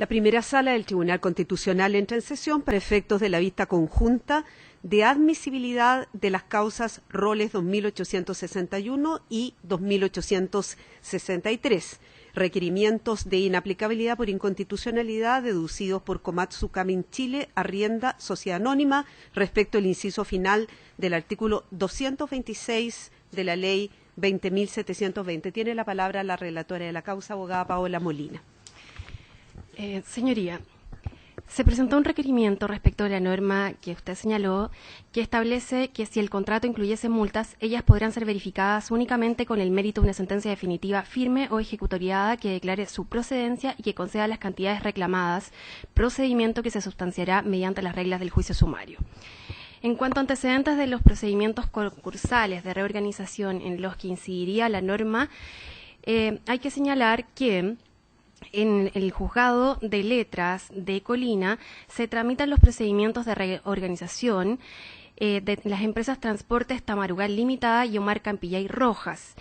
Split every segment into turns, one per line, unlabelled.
La primera sala del Tribunal Constitucional entra en sesión para efectos de la vista conjunta de admisibilidad de las causas roles 2861 y 2863, requerimientos de inaplicabilidad por inconstitucionalidad deducidos por Komatsu Kamin Chile, Arrienda, Sociedad Anónima, respecto al inciso final del artículo 226 de la Ley 20.720. Tiene la palabra la relatora de la causa, abogada Paola Molina.
Señoría, se presentó un requerimiento respecto de la norma que usted señaló, que establece que si el contrato incluyese multas, ellas podrán ser verificadas únicamente con el mérito de una sentencia definitiva firme o ejecutoriada que declare su procedencia y que conceda las cantidades reclamadas, procedimiento que se sustanciará mediante las reglas del juicio sumario. En cuanto a antecedentes de los procedimientos concursales de reorganización en los que incidiría la norma, hay que señalar que en el juzgado de letras de Colina se tramitan los procedimientos de reorganización de las empresas Transportes Tamarugal Limitada y Omar Campillay Rojas.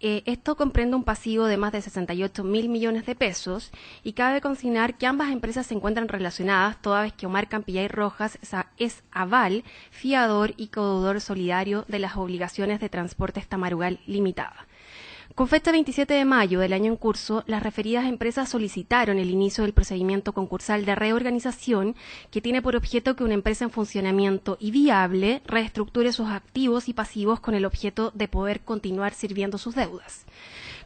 Esto comprende un pasivo de más de 68.000 millones de pesos y cabe consignar que ambas empresas se encuentran relacionadas toda vez que Omar Campillay Rojas es aval, fiador y codeudor solidario de las obligaciones de Transportes Tamarugal Limitada. Con fecha 27 de mayo del año en curso, las referidas empresas solicitaron el inicio del procedimiento concursal de reorganización que tiene por objeto que una empresa en funcionamiento y viable reestructure sus activos y pasivos con el objeto de poder continuar sirviendo sus deudas.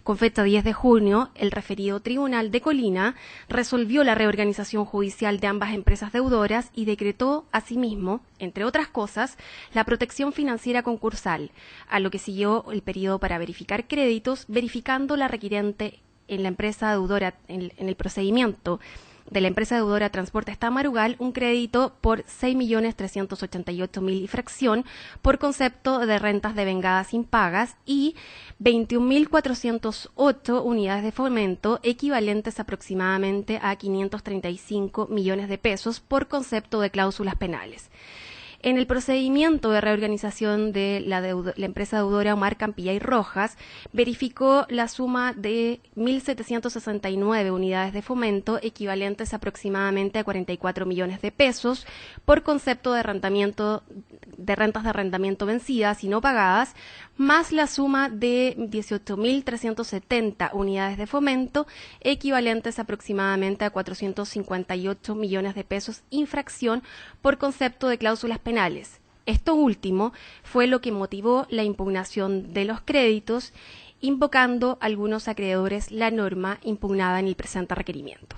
Con fecha 10 de junio, el referido Tribunal de Colina resolvió la reorganización judicial de ambas empresas deudoras y decretó, asimismo, entre otras cosas, la protección financiera concursal, a lo que siguió el periodo para verificar créditos, verificando la requirente en la empresa deudora, en el procedimiento de la empresa deudora Transportes Tamarugal, un crédito por 6.388.000 y fracción por concepto de rentas devengadas impagas y 21.408 unidades de fomento equivalentes aproximadamente a 535 millones de pesos por concepto de cláusulas penales. En el procedimiento de reorganización de la empresa deudora Omar Campillay Rojas, verificó la suma de 1.769 unidades de fomento, equivalentes aproximadamente a 44 millones de pesos, por concepto de rentas de arrendamiento vencidas y no pagadas, más la suma de 18.370 unidades de fomento, equivalentes aproximadamente a 458 millones de pesos, infracción por concepto de cláusulas penales. Esto último fue lo que motivó la impugnación de los créditos, invocando algunos acreedores la norma impugnada en el presente requerimiento.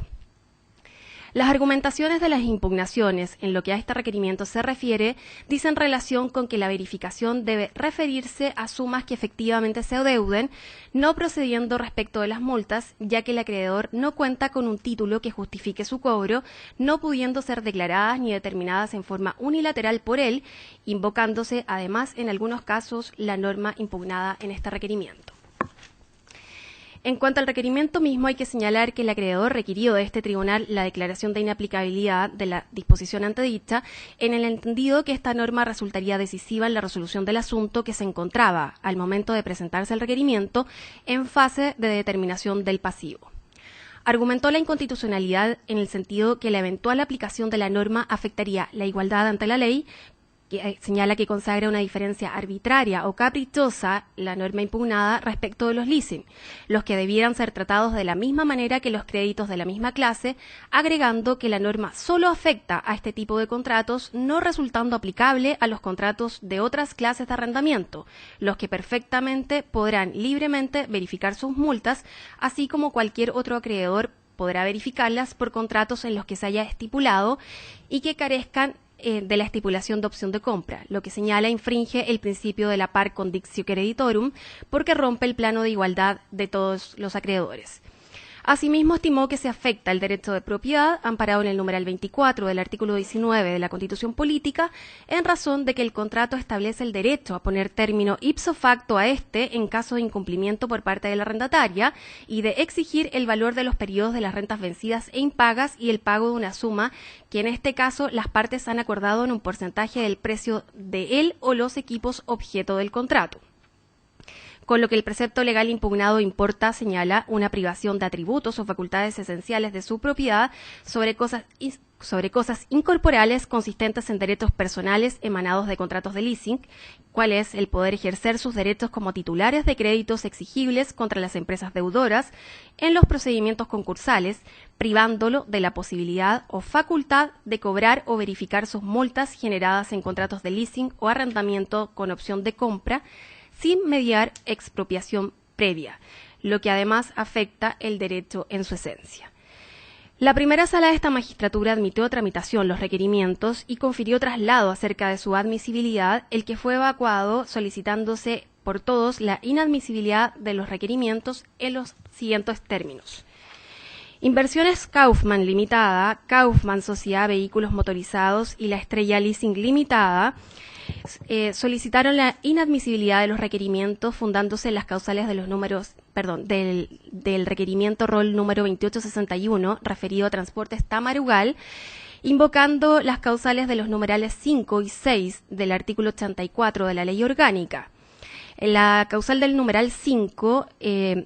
Las argumentaciones de las impugnaciones en lo que a este requerimiento se refiere dicen relación con que la verificación debe referirse a sumas que efectivamente se adeuden, no procediendo respecto de las multas, ya que el acreedor no cuenta con un título que justifique su cobro, no pudiendo ser declaradas ni determinadas en forma unilateral por él, invocándose además en algunos casos la norma impugnada en este requerimiento. En cuanto al requerimiento mismo, hay que señalar que el acreedor requirió de este tribunal la declaración de inaplicabilidad de la disposición antedicha, en el entendido que esta norma resultaría decisiva en la resolución del asunto que se encontraba, al momento de presentarse el requerimiento, en fase de determinación del pasivo. Argumentó la inconstitucionalidad en el sentido que la eventual aplicación de la norma afectaría la igualdad ante la ley, que señala que consagra una diferencia arbitraria o caprichosa la norma impugnada respecto de los leasing, los que debieran ser tratados de la misma manera que los créditos de la misma clase, agregando que la norma solo afecta a este tipo de contratos, no resultando aplicable a los contratos de otras clases de arrendamiento, los que perfectamente podrán libremente verificar sus multas, así como cualquier otro acreedor podrá verificarlas por contratos en los que se haya estipulado y que carezcan de la estipulación de opción de compra, lo que señala infringe el principio de la par conditio creditorum porque rompe el plano de igualdad de todos los acreedores. Asimismo, estimó que se afecta el derecho de propiedad, amparado en el numeral 24 del artículo 19 de la Constitución Política, en razón de que el contrato establece el derecho a poner término ipso facto a este en caso de incumplimiento por parte de la arrendataria y de exigir el valor de los periodos de las rentas vencidas e impagas y el pago de una suma que en este caso las partes han acordado en un porcentaje del precio de él o los equipos objeto del contrato. con lo que el precepto legal impugnado importa, señala, una privación de atributos o facultades esenciales de su propiedad sobre cosas incorporales consistentes en derechos personales emanados de contratos de leasing, cuál es el poder ejercer sus derechos como titulares de créditos exigibles contra las empresas deudoras en los procedimientos concursales, privándolo de la posibilidad o facultad de cobrar o verificar sus multas generadas en contratos de leasing o arrendamiento con opción de compra, sin mediar expropiación previa, lo que además afecta el derecho en su esencia. La primera sala de esta magistratura admitió tramitación los requerimientos y confirió traslado acerca de su admisibilidad, el que fue evacuado solicitándose por todos la inadmisibilidad de los requerimientos en los siguientes términos. Inversiones Kaufman Limitada, Kaufman Sociedad Vehículos Motorizados y la Estrella Leasing Limitada solicitaron la inadmisibilidad de los requerimientos fundándose en las causales de los números, del requerimiento rol número 2861 referido a Transportes Tamarugal, invocando las causales de los numerales 5 y 6 del artículo 84 de la Ley Orgánica. La causal del numeral 5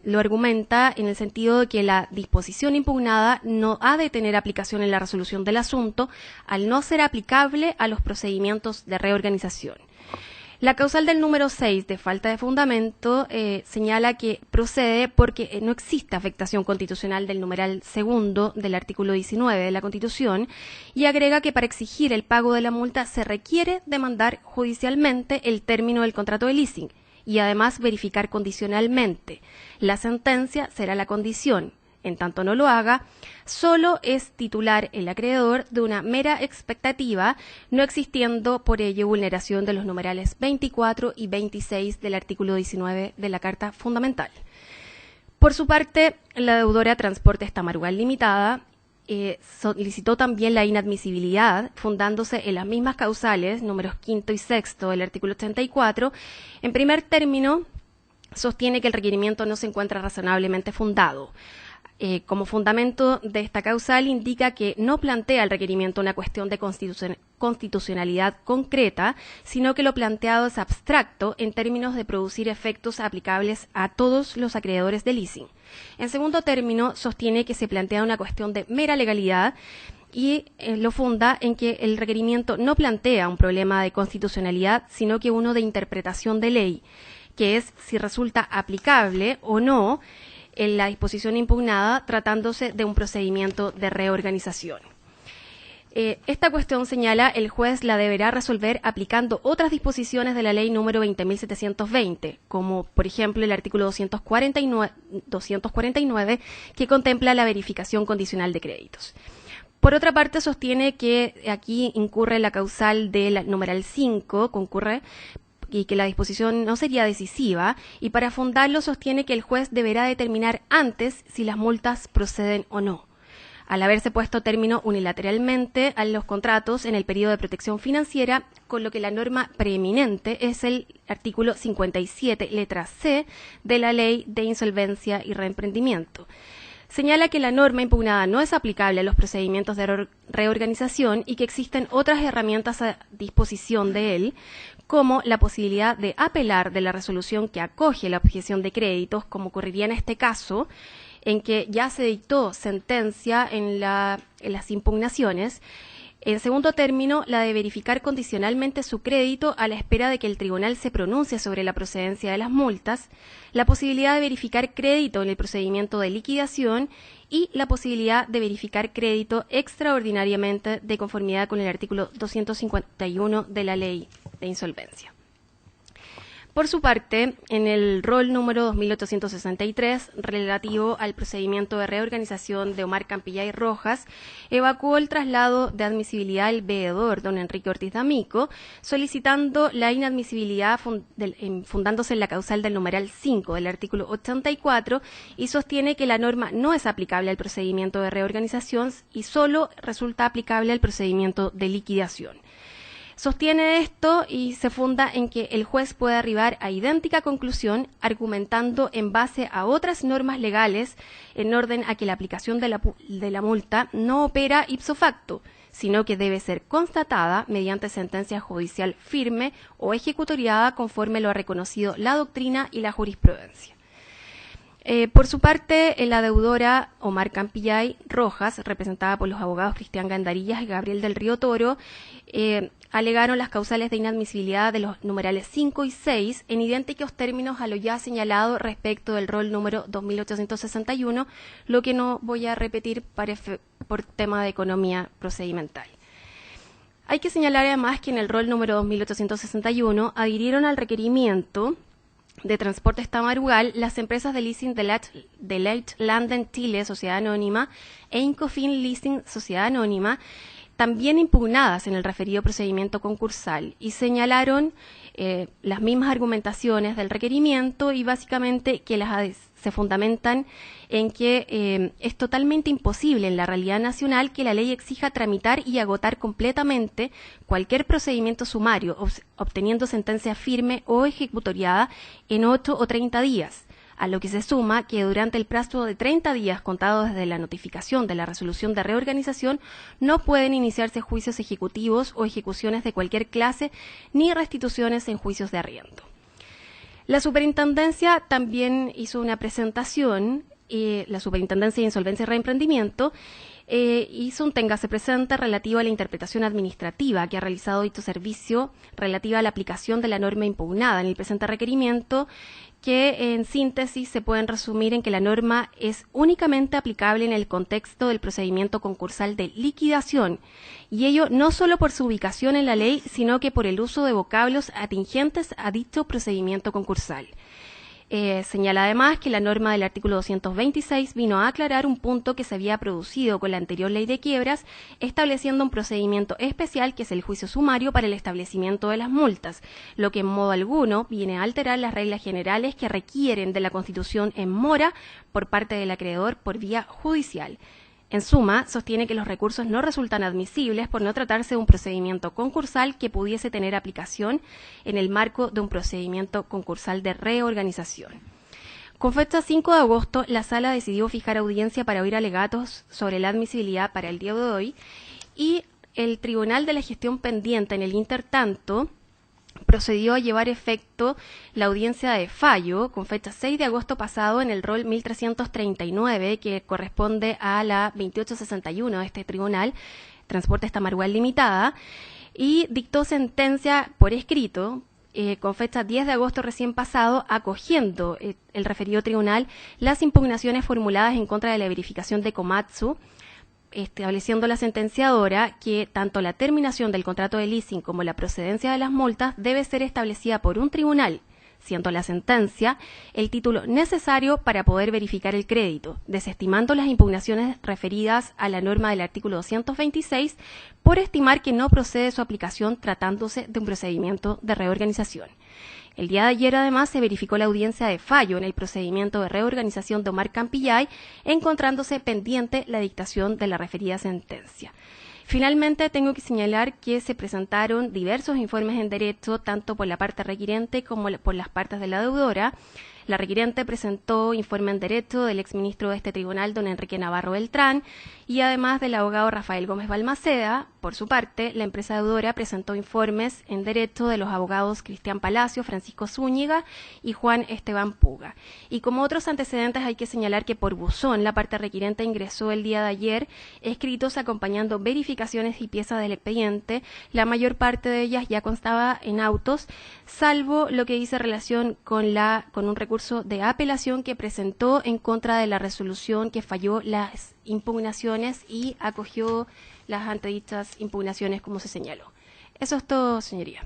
lo argumenta en el sentido de que la disposición impugnada no ha de tener aplicación en la resolución del asunto al no ser aplicable a los procedimientos de reorganización. La causal del número 6 de falta de fundamento señala que procede porque no existe afectación constitucional del numeral segundo del artículo 19 de la Constitución y agrega que para exigir el pago de la multa se requiere demandar judicialmente el término del contrato de leasing y además verificar condicionalmente. La sentencia será la condición. En tanto no lo haga, solo es titular el acreedor de una mera expectativa, no existiendo por ello vulneración de los numerales 24 y 26 del artículo 19 de la Carta Fundamental. Por su parte, la deudora Transportes Tamarugal Limitada solicitó también la inadmisibilidad, fundándose en las mismas causales, números quinto y sexto del artículo 84. En primer término, sostiene que el requerimiento no se encuentra razonablemente fundado. Como fundamento de esta causal indica que no plantea el requerimiento una cuestión de constitucionalidad concreta, sino que lo planteado es abstracto en términos de producir efectos aplicables a todos los acreedores de leasing. En segundo término, sostiene que se plantea una cuestión de mera legalidad y lo funda en que el requerimiento no plantea un problema de constitucionalidad, sino que uno de interpretación de ley, que es si resulta aplicable o no en la disposición impugnada tratándose de un procedimiento de reorganización. Esta cuestión, señala, el juez la deberá resolver aplicando otras disposiciones de la ley número 20.720, como por ejemplo el artículo 249 que contempla la verificación condicional de créditos. Por otra parte, sostiene que aquí incurre la causal del numeral 5, concurre y que la disposición no sería decisiva, y para fundarlo sostiene que el juez deberá determinar antes si las multas proceden o no. Al haberse puesto término unilateralmente a los contratos en el periodo de protección financiera, con lo que la norma preeminente es el artículo 57, letra C, de la Ley de Insolvencia y Reemprendimiento. Señala que la norma impugnada no es aplicable a los procedimientos de reorganización y que existen otras herramientas a disposición de él, como la posibilidad de apelar de la resolución que acoge la objeción de créditos, como ocurriría en este caso, en que ya se dictó sentencia en las impugnaciones. En segundo término, la de verificar condicionalmente su crédito a la espera de que el tribunal se pronuncie sobre la procedencia de las multas, la posibilidad de verificar crédito en el procedimiento de liquidación y la posibilidad de verificar crédito extraordinariamente de conformidad con el artículo 251 de la Ley de Insolvencia. Por su parte, en el rol número 2863, relativo al procedimiento de reorganización de Omar Campillay Rojas, evacuó el traslado de admisibilidad del veedor, don Enrique Ortiz D'Amico, solicitando la inadmisibilidad fundándose en la causal del numeral 5 del artículo 84 y sostiene que la norma no es aplicable al procedimiento de reorganización y solo resulta aplicable al procedimiento de liquidación. Sostiene esto y se funda en que el juez puede arribar a idéntica conclusión argumentando en base a otras normas legales en orden a que la aplicación de la multa no opera ipso facto, sino que debe ser constatada mediante sentencia judicial firme o ejecutoriada conforme lo ha reconocido la doctrina y la jurisprudencia. Por su parte, la deudora Omar Campillay Rojas, representada por los abogados Cristian Gandarillas y Gabriel del Río Toro, alegaron las causales de inadmisibilidad de los numerales 5 y 6 en idénticos términos a lo ya señalado respecto del rol número 2861, lo que no voy a repetir por tema de economía procedimental. Hay que señalar además que en el rol número 2861 adhirieron al requerimiento de Transportes Tamarugal las empresas de leasing de Leit Landen Chile, Sociedad Anónima, e Incofin Leasing, Sociedad Anónima, también impugnadas en el referido procedimiento concursal, y señalaron las mismas argumentaciones del requerimiento y básicamente que se fundamentan en que es totalmente imposible en la realidad nacional que la ley exija tramitar y agotar completamente cualquier procedimiento sumario, obteniendo sentencia firme o ejecutoriada en 8 o 30 días, a lo que se suma que durante el plazo de 30 días contado desde la notificación de la resolución de reorganización no pueden iniciarse juicios ejecutivos o ejecuciones de cualquier clase ni restituciones en juicios de arriendo. La Superintendencia también hizo una presentación, la Superintendencia de Insolvencia y Reemprendimiento hizo un téngase presente relativo a la interpretación administrativa que ha realizado dicho servicio relativa a la aplicación de la norma impugnada en el presente requerimiento, que en síntesis se pueden resumir en que la norma es únicamente aplicable en el contexto del procedimiento concursal de liquidación, y ello no solo por su ubicación en la ley, sino que por el uso de vocablos atingentes a dicho procedimiento concursal. Señala además que la norma del artículo 226 vino a aclarar un punto que se había producido con la anterior ley de quiebras, estableciendo un procedimiento especial que es el juicio sumario para el establecimiento de las multas, lo que en modo alguno viene a alterar las reglas generales que requieren de la constitución en mora por parte del acreedor por vía judicial. En suma, sostiene que los recursos no resultan admisibles por no tratarse de un procedimiento concursal que pudiese tener aplicación en el marco de un procedimiento concursal de reorganización. Con fecha 5 de agosto, la Sala decidió fijar audiencia para oír alegatos sobre la admisibilidad para el día de hoy, y el Tribunal de la Gestión Pendiente en el intertanto procedió a llevar efecto la audiencia de fallo con fecha 6 de agosto pasado en el rol 1339, que corresponde a la 2861 de este tribunal, Transportes Tamarugal Limitada, y dictó sentencia por escrito con fecha 10 de agosto recién pasado, acogiendo el referido tribunal las impugnaciones formuladas en contra de la verificación de Komatsu, estableciendo la sentenciadora que tanto la terminación del contrato de leasing como la procedencia de las multas debe ser establecida por un tribunal, siendo la sentencia el título necesario para poder verificar el crédito, desestimando las impugnaciones referidas a la norma del artículo 226 por estimar que no procede su aplicación tratándose de un procedimiento de reorganización. El día de ayer, además, se verificó la audiencia de fallo en el procedimiento de reorganización de Omar Campillay, encontrándose pendiente la dictación de la referida sentencia. Finalmente, tengo que señalar que se presentaron diversos informes en derecho, tanto por la parte requirente como por las partes de la deudora. La requirente presentó informe en derecho del exministro de este tribunal, don Enrique Navarro Beltrán, y además del abogado Rafael Gómez Balmaceda. Por su parte, la empresa deudora presentó informes en derecho de los abogados Cristian Palacio, Francisco Zúñiga y Juan Esteban Puga. Y como otros antecedentes, hay que señalar que por buzón la parte requirente ingresó el día de ayer escritos acompañando verificaciones y piezas del expediente. La mayor parte de ellas ya constaba en autos, salvo lo que dice relación con un recurso de apelación que presentó en contra de la resolución que falló las impugnaciones y acogió las antedichas impugnaciones como se señaló. Eso es todo, señoría.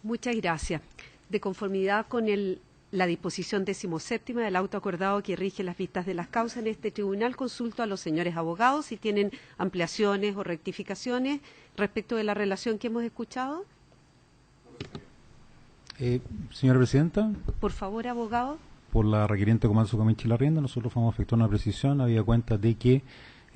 Muchas gracias. De conformidad con la disposición 17ª del auto acordado que rige las vistas de las causas en este tribunal, consulto a los señores abogados si tienen ampliaciones o rectificaciones respecto de la relación que hemos escuchado.
Señora Presidenta.
Por favor, abogado.
Por la requiriente Komatsu Kamichi Larrienda, nosotros vamos a efectuar una precisión, habida cuenta de que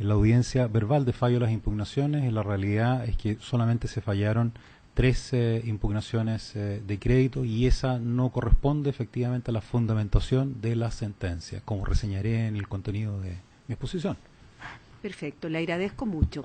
en la audiencia verbal de fallo de las impugnaciones, en la realidad es que solamente se fallaron 3 impugnaciones de crédito, y esa no corresponde efectivamente a la fundamentación de la sentencia, como reseñaré en el contenido de mi exposición.
Perfecto, le agradezco mucho.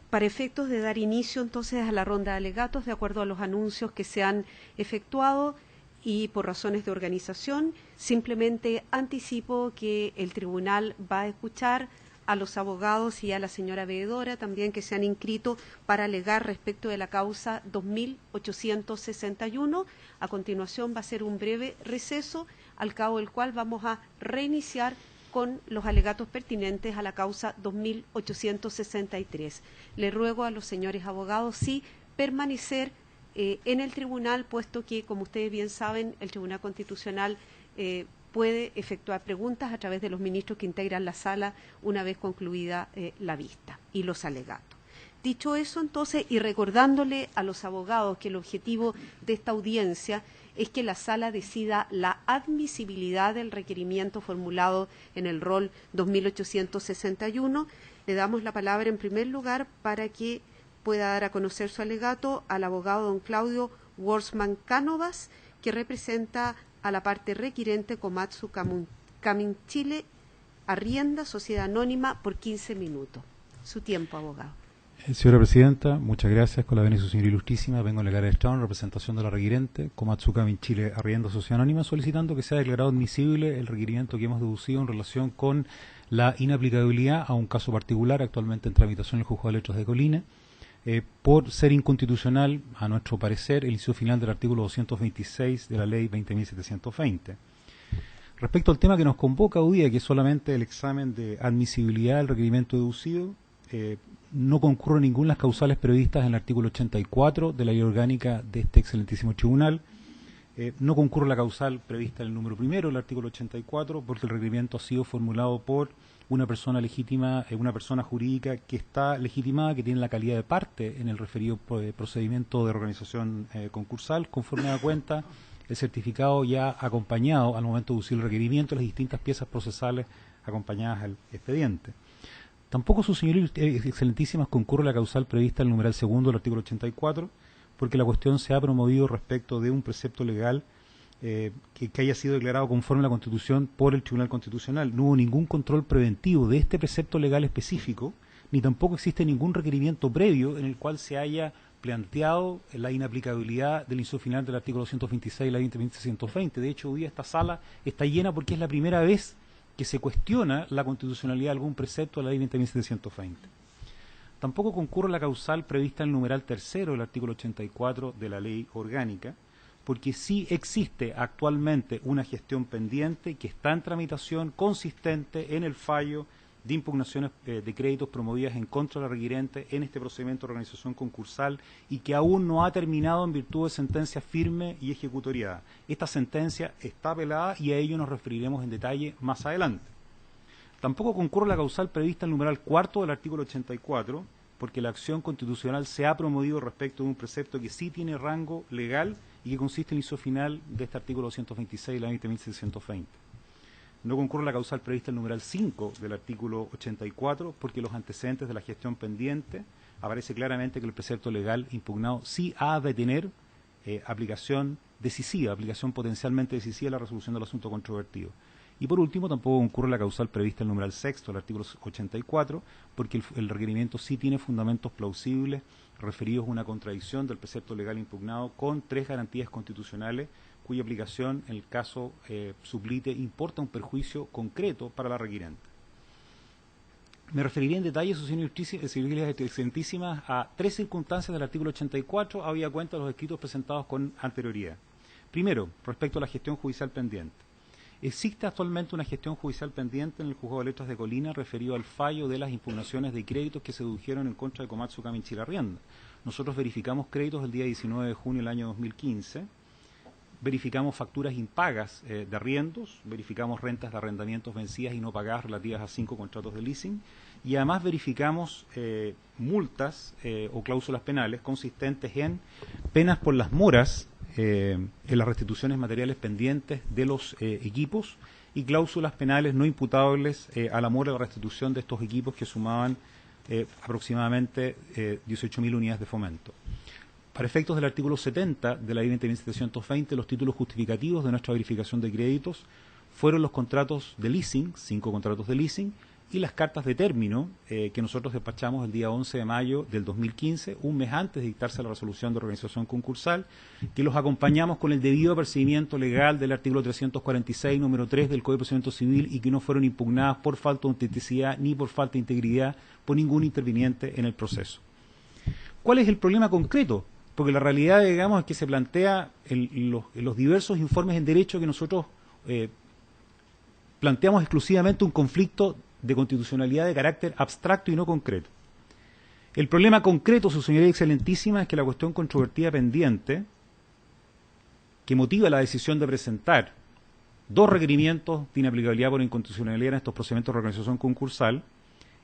Para efectos de dar inicio entonces a la ronda de alegatos, de acuerdo a los anuncios que se han efectuado y por razones de organización, simplemente anticipo que el tribunal va a escuchar a los abogados y a la señora veedora también que se han inscrito para alegar respecto de la causa 2861. A continuación va a ser un breve receso, al cabo del cual vamos a reiniciar con los alegatos pertinentes a la causa 2863. Le ruego a los señores abogados sí permanecer en el tribunal, puesto que, como ustedes bien saben, el Tribunal Constitucional puede efectuar preguntas a través de los ministros que integran la sala una vez concluida la vista y los alegatos. Dicho eso, entonces, y recordándole a los abogados que el objetivo de esta audiencia es que la sala decida la admisibilidad del requerimiento formulado en el rol 2861, le damos la palabra en primer lugar para que pueda dar a conocer su alegato al abogado don Claudio Wortsman Cánovas, que representa a la parte requirente Komatsu Camin Chile, Arrienda, Sociedad Anónima, por 15 minutos. Su tiempo, abogado.
Señora Presidenta, muchas gracias. Con la venia de su señora Ilustrísima, vengo a alegar el Estado en representación de la requirente, Komatsu Camin Chile, Arrienda, Sociedad Anónima, solicitando que sea declarado admisible el requerimiento que hemos deducido en relación con la inaplicabilidad a un caso particular actualmente en tramitación en el Juzgado de Letras de Colina, por ser inconstitucional, a nuestro parecer, el inciso final del artículo 226 de la Ley 20.720. Respecto al tema que nos convoca hoy día, que es solamente el examen de admisibilidad del requerimiento deducido, no concurren ninguna de las causales previstas en el artículo 84 de la Ley Orgánica de este excelentísimo tribunal. No concurre la causal prevista en el número primero del artículo 84 porque el requerimiento ha sido formulado por una persona legítima, una persona jurídica que está legitimada, que tiene la calidad de parte en el referido procedimiento de organización concursal, conforme da cuenta el certificado ya acompañado al momento de deducir el requerimiento, las distintas piezas procesales acompañadas al expediente. Tampoco, sus señorías excelentísimas, concurre la causal prevista en el numeral segundo del artículo 84, porque la cuestión se ha promovido respecto de un precepto legal que haya sido declarado conforme a la Constitución por el Tribunal Constitucional. No hubo ningún control preventivo de este precepto legal específico, ni tampoco existe ningún requerimiento previo en el cual se haya planteado la inaplicabilidad del inciso final del artículo 226 de la Ley 20.720. De hecho, hoy día esta sala está llena porque es la primera vez que se cuestiona la constitucionalidad de algún precepto de la Ley 20.720. Tampoco concurre la causal prevista en el numeral tercero del artículo 84 de la Ley Orgánica, porque sí existe actualmente una gestión pendiente que está en tramitación consistente en el fallo de impugnaciones de créditos promovidas en contra de la requirente en este procedimiento de organización concursal y que aún no ha terminado en virtud de sentencia firme y ejecutoriada. Esta sentencia está apelada y a ello nos referiremos en detalle más adelante. Tampoco concurre la causal prevista en el numeral cuarto del artículo 84, porque la acción constitucional se ha promovido respecto de un precepto que sí tiene rango legal y que consiste en el inciso final de este artículo 226 de la 20.720. No concurre la causal prevista en el numeral 5 del artículo 84, porque los antecedentes de la gestión pendiente aparece claramente que el precepto legal impugnado sí ha de tener aplicación decisiva, aplicación potencialmente decisiva a la resolución del asunto controvertido. Y por último, tampoco concurre la causal prevista en el numeral sexto del artículo 84, porque el requerimiento sí tiene fundamentos plausibles referidos a una contradicción del precepto legal impugnado con tres garantías constitucionales cuya aplicación, en el caso sublite, importa un perjuicio concreto para la requirente. Me referiré en detalle, sus señorías excelentísimas, a tres circunstancias del artículo 84, habida cuenta de los escritos presentados con anterioridad. Primero, respecto a la gestión judicial pendiente. Existe actualmente una gestión judicial pendiente en el Juzgado de Letras de Colina referido al fallo de las impugnaciones de créditos que se dedujeron en contra de Komatsu Camin Chile Arrienda. Nosotros verificamos créditos el día 19 de junio del año 2015, verificamos facturas impagas de arriendos, verificamos rentas de arrendamientos vencidas y no pagadas relativas a 5 contratos de leasing, y además verificamos multas o cláusulas penales consistentes en penas por las moras en las restituciones materiales pendientes de los equipos y cláusulas penales no imputables a la mora de la restitución de estos equipos que sumaban aproximadamente 18.000 unidades de fomento. Para efectos del artículo 70 de la Ley 20.720, los títulos justificativos de nuestra verificación de créditos fueron los contratos de leasing, 5 contratos de leasing, y las cartas de término que nosotros despachamos el día 11 de mayo del 2015, un mes antes de dictarse la resolución de organización concursal, que los acompañamos con el debido apercibimiento legal del artículo 346, número 3 del Código de Procedimiento Civil, y que no fueron impugnadas por falta de autenticidad ni por falta de integridad por ningún interviniente en el proceso. ¿Cuál es el problema concreto? Porque la realidad, digamos, es que se plantea en los diversos informes en derecho que nosotros planteamos exclusivamente un conflicto de constitucionalidad de carácter abstracto y no concreto. El problema concreto, su señoría excelentísima, es que la cuestión controvertida pendiente, que motiva la decisión de presentar dos requerimientos de inaplicabilidad por inconstitucionalidad en estos procedimientos de organización concursal,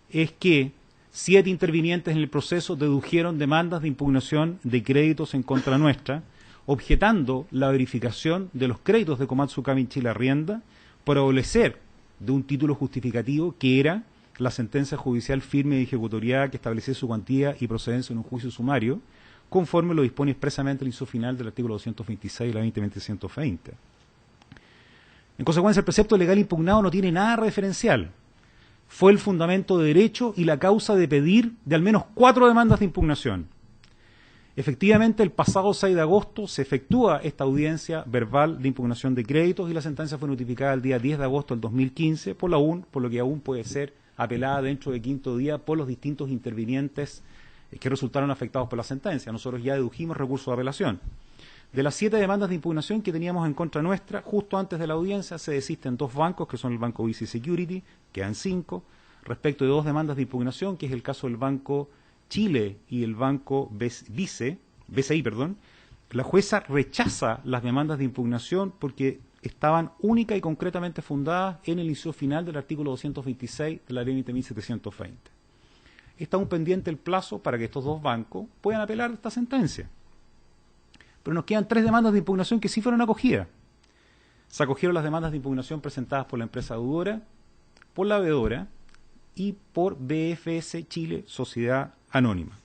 es que 7 intervinientes en el proceso dedujeron demandas de impugnación de créditos en contra nuestra, objetando la verificación de los créditos de Komatsu Kami Chile Arrienda por adolecer de un título justificativo que era la sentencia judicial firme y ejecutoriada que establecía su cuantía y procedencia en un juicio sumario, conforme lo dispone expresamente el inciso final del artículo 226 de la 2020-120. En consecuencia, el precepto legal impugnado no tiene nada referencial. Fue el fundamento de derecho y la causa de pedir de al menos 4 demandas de impugnación. Efectivamente, el pasado 6 de agosto se efectúa esta audiencia verbal de impugnación de créditos y la sentencia fue notificada el día 10 de agosto del 2015 por lo que aún puede ser apelada dentro de 5º día por los distintos intervinientes que resultaron afectados por la sentencia. Nosotros ya dedujimos recurso de apelación. De las 7 demandas de impugnación que teníamos en contra nuestra, justo antes de la audiencia se desisten 2 bancos, que son el Banco Vice Security, quedan 5, respecto de 2 demandas de impugnación, que es el caso del Banco Chile y el Banco BCI, la jueza rechaza las demandas de impugnación porque estaban única y concretamente fundadas en el inciso final del artículo 226 de la ley 20.720. Está aún pendiente el plazo para que estos 2 bancos puedan apelar esta sentencia. Pero nos quedan 3 demandas de impugnación que sí fueron acogidas. Se acogieron las demandas de impugnación presentadas por la empresa deudora, por la veedora y por BFS Chile Sociedad Anónima.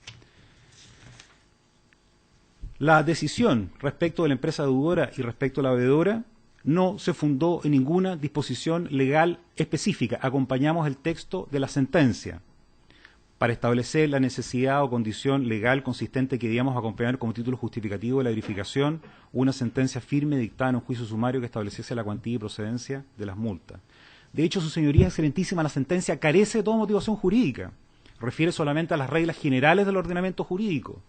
La decisión respecto de la empresa deudora y respecto a la veedora no se fundó en ninguna disposición legal específica. Acompañamos el texto de la sentencia para establecer la necesidad o condición legal consistente que debíamos acompañar como título justificativo de la verificación una sentencia firme dictada en un juicio sumario que estableciese la cuantía y procedencia de las multas. De hecho, su señoría excelentísima, la sentencia carece de toda motivación jurídica. Refiere solamente a las reglas generales del ordenamiento jurídico,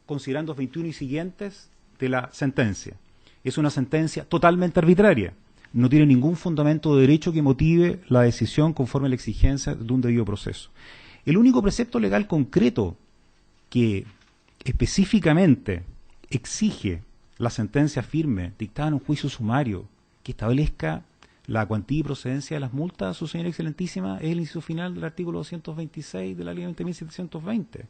considerando 21 y siguientes de la sentencia. Es una sentencia totalmente arbitraria. No tiene ningún fundamento de derecho que motive la decisión conforme a la exigencia de un debido proceso. El único precepto legal concreto que específicamente exige la sentencia firme dictada en un juicio sumario que establezca la cuantía y procedencia de las multas, su señora excelentísima, es el inciso final del artículo 226 de la ley 20.720.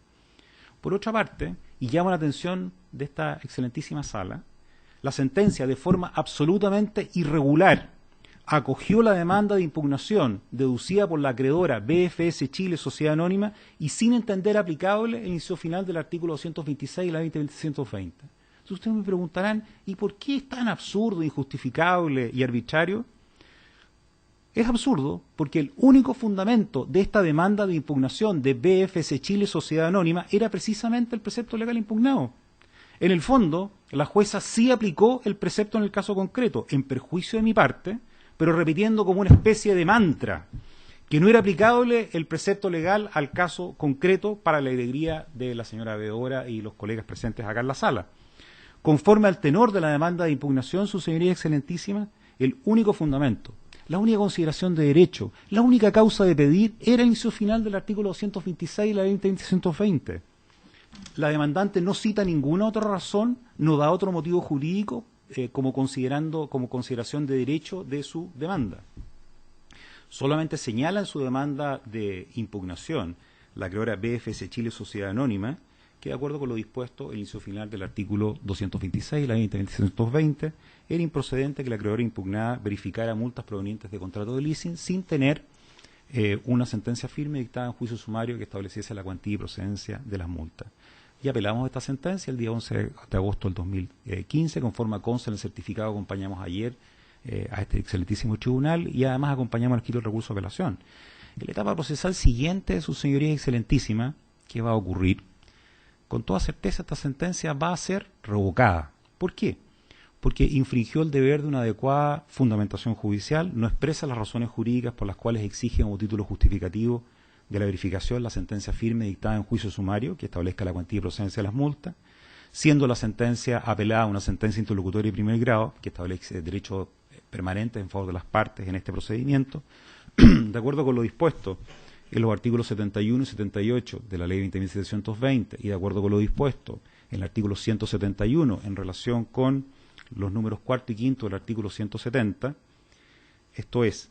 Por otra parte, y llamo la atención de esta excelentísima sala, la sentencia de forma absolutamente irregular acogió la demanda de impugnación deducida por la acreedora BFS Chile Sociedad Anónima y sin entender aplicable el inciso final del artículo 226 de la 20.720. Entonces ustedes me preguntarán, ¿y por qué es tan absurdo, injustificable y arbitrario? Es absurdo porque el único fundamento de esta demanda de impugnación de BFS Chile Sociedad Anónima era precisamente el precepto legal impugnado. En el fondo, la jueza sí aplicó el precepto en el caso concreto, en perjuicio de mi parte, pero repitiendo como una especie de mantra, que no era aplicable el precepto legal al caso concreto para la alegría de la señora veedora y los colegas presentes acá en la sala. Conforme al tenor de la demanda de impugnación, su señoría excelentísima, el único fundamento, la única consideración de derecho, la única causa de pedir era el inciso final del artículo 226 de la ley 20.720. La demandante no cita ninguna otra razón, no da otro motivo jurídico como consideración de derecho de su demanda. Solamente señala en su demanda de impugnación la acreedora BFS Chile Sociedad Anónima que, de acuerdo con lo dispuesto el inciso final del artículo 226 de la ley 20.720, era improcedente que la acreedora impugnada verificara multas provenientes de contrato de leasing sin tener una sentencia firme dictada en juicio sumario que estableciese la cuantía y procedencia de las multas. Y apelamos a esta sentencia el día 11 de agosto del 2015, conforme consta en el certificado que acompañamos ayer a este excelentísimo tribunal y además acompañamos al giro del recurso de apelación. En la etapa procesal siguiente de su señoría excelentísima, ¿qué va a ocurrir? Con toda certeza esta sentencia va a ser revocada. ¿Por qué? Porque infringió el deber de una adecuada fundamentación judicial, no expresa las razones jurídicas por las cuales exige como título justificativo de la verificación la sentencia firme dictada en juicio sumario que establezca la cuantía y procedencia de las multas, siendo la sentencia apelada una sentencia interlocutoria de primer grado que establece derechos permanentes en favor de las partes en este procedimiento, de acuerdo con lo dispuesto en los artículos 71 y 78 de la Ley 20.720 y de acuerdo con lo dispuesto en el artículo 171 en relación con los números cuarto y quinto del artículo 170, esto es,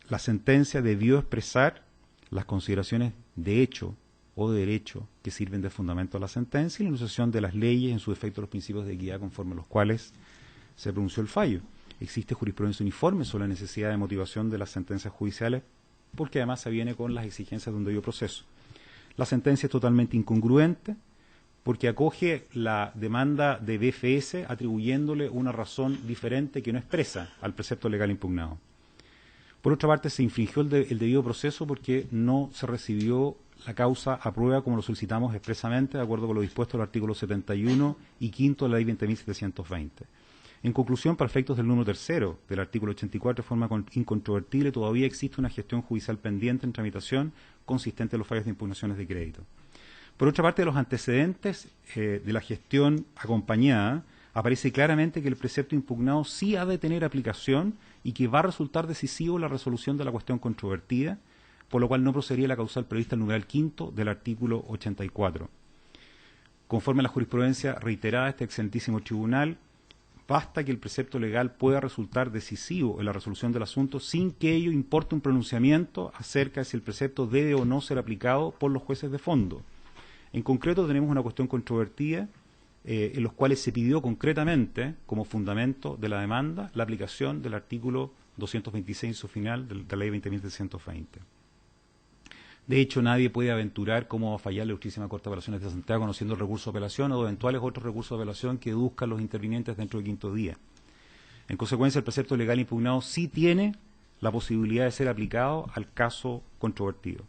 la sentencia debió expresar las consideraciones de hecho o de derecho que sirven de fundamento a la sentencia y la enunciación de las leyes en su efecto los principios de equidad conforme a los cuales se pronunció el fallo. Existe jurisprudencia uniforme sobre la necesidad de motivación de las sentencias judiciales porque además se viene con las exigencias de un debido proceso. La sentencia es totalmente incongruente porque acoge la demanda de BFS atribuyéndole una razón diferente que no expresa al precepto legal impugnado. Por otra parte, se infringió el debido proceso porque no se recibió la causa a prueba como lo solicitamos expresamente de acuerdo con lo dispuesto en el artículo 71 y quinto de la Ley 20.720. En conclusión, para efectos del número tercero del artículo 84 de forma incontrovertible, todavía existe una gestión judicial pendiente en tramitación consistente en los fallos de impugnaciones de crédito. Por otra parte, de los antecedentes de la gestión acompañada, aparece claramente que el precepto impugnado sí ha de tener aplicación y que va a resultar decisivo la resolución de la cuestión controvertida, por lo cual no procedería la causal prevista en el numeral quinto del artículo 84. Conforme a la jurisprudencia reiterada de este excelentísimo tribunal, basta que el precepto legal pueda resultar decisivo en la resolución del asunto sin que ello importe un pronunciamiento acerca de si el precepto debe o no ser aplicado por los jueces de fondo. En concreto, tenemos una cuestión controvertida en los cuales se pidió concretamente, como fundamento de la demanda, la aplicación del artículo 226 en su final de la Ley 20.720. De hecho, nadie puede aventurar cómo va a fallar la Justísima Corte de Apelaciones de Santiago conociendo el recurso de apelación o eventuales otros recursos de apelación que deduzcan los intervinientes dentro del quinto día. En consecuencia, el precepto legal impugnado sí tiene la posibilidad de ser aplicado al caso controvertido.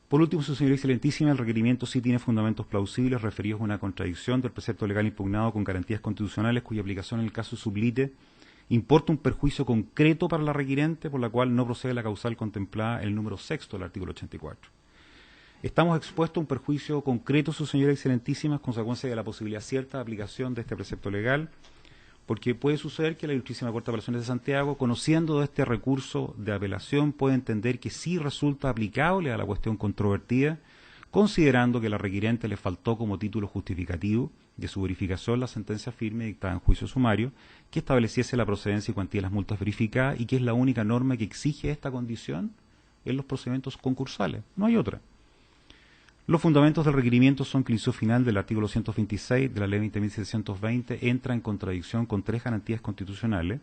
Por último, su señoría excelentísima, el requerimiento sí tiene fundamentos plausibles referidos a una contradicción del precepto legal impugnado con garantías constitucionales cuya aplicación en el caso sublite importa un perjuicio concreto para la requirente por la cual no procede la causal contemplada en el número sexto del artículo 84. Estamos expuestos a un perjuicio concreto, su señoría excelentísima, consecuencia de la posibilidad cierta de aplicación de este precepto legal, porque puede suceder que la Ilustrísima Corte de Apelaciones de Santiago, conociendo de este recurso de apelación, puede entender que sí resulta aplicable a la cuestión controvertida, considerando que a la requirente le faltó como título justificativo de su verificación la sentencia firme dictada en juicio sumario que estableciese la procedencia y cuantía de las multas verificadas y que es la única norma que exige esta condición en los procedimientos concursales. No hay otra. Los fundamentos del requerimiento son que el inciso final del artículo 126 de la Ley 20.720 entra en contradicción con tres garantías constitucionales,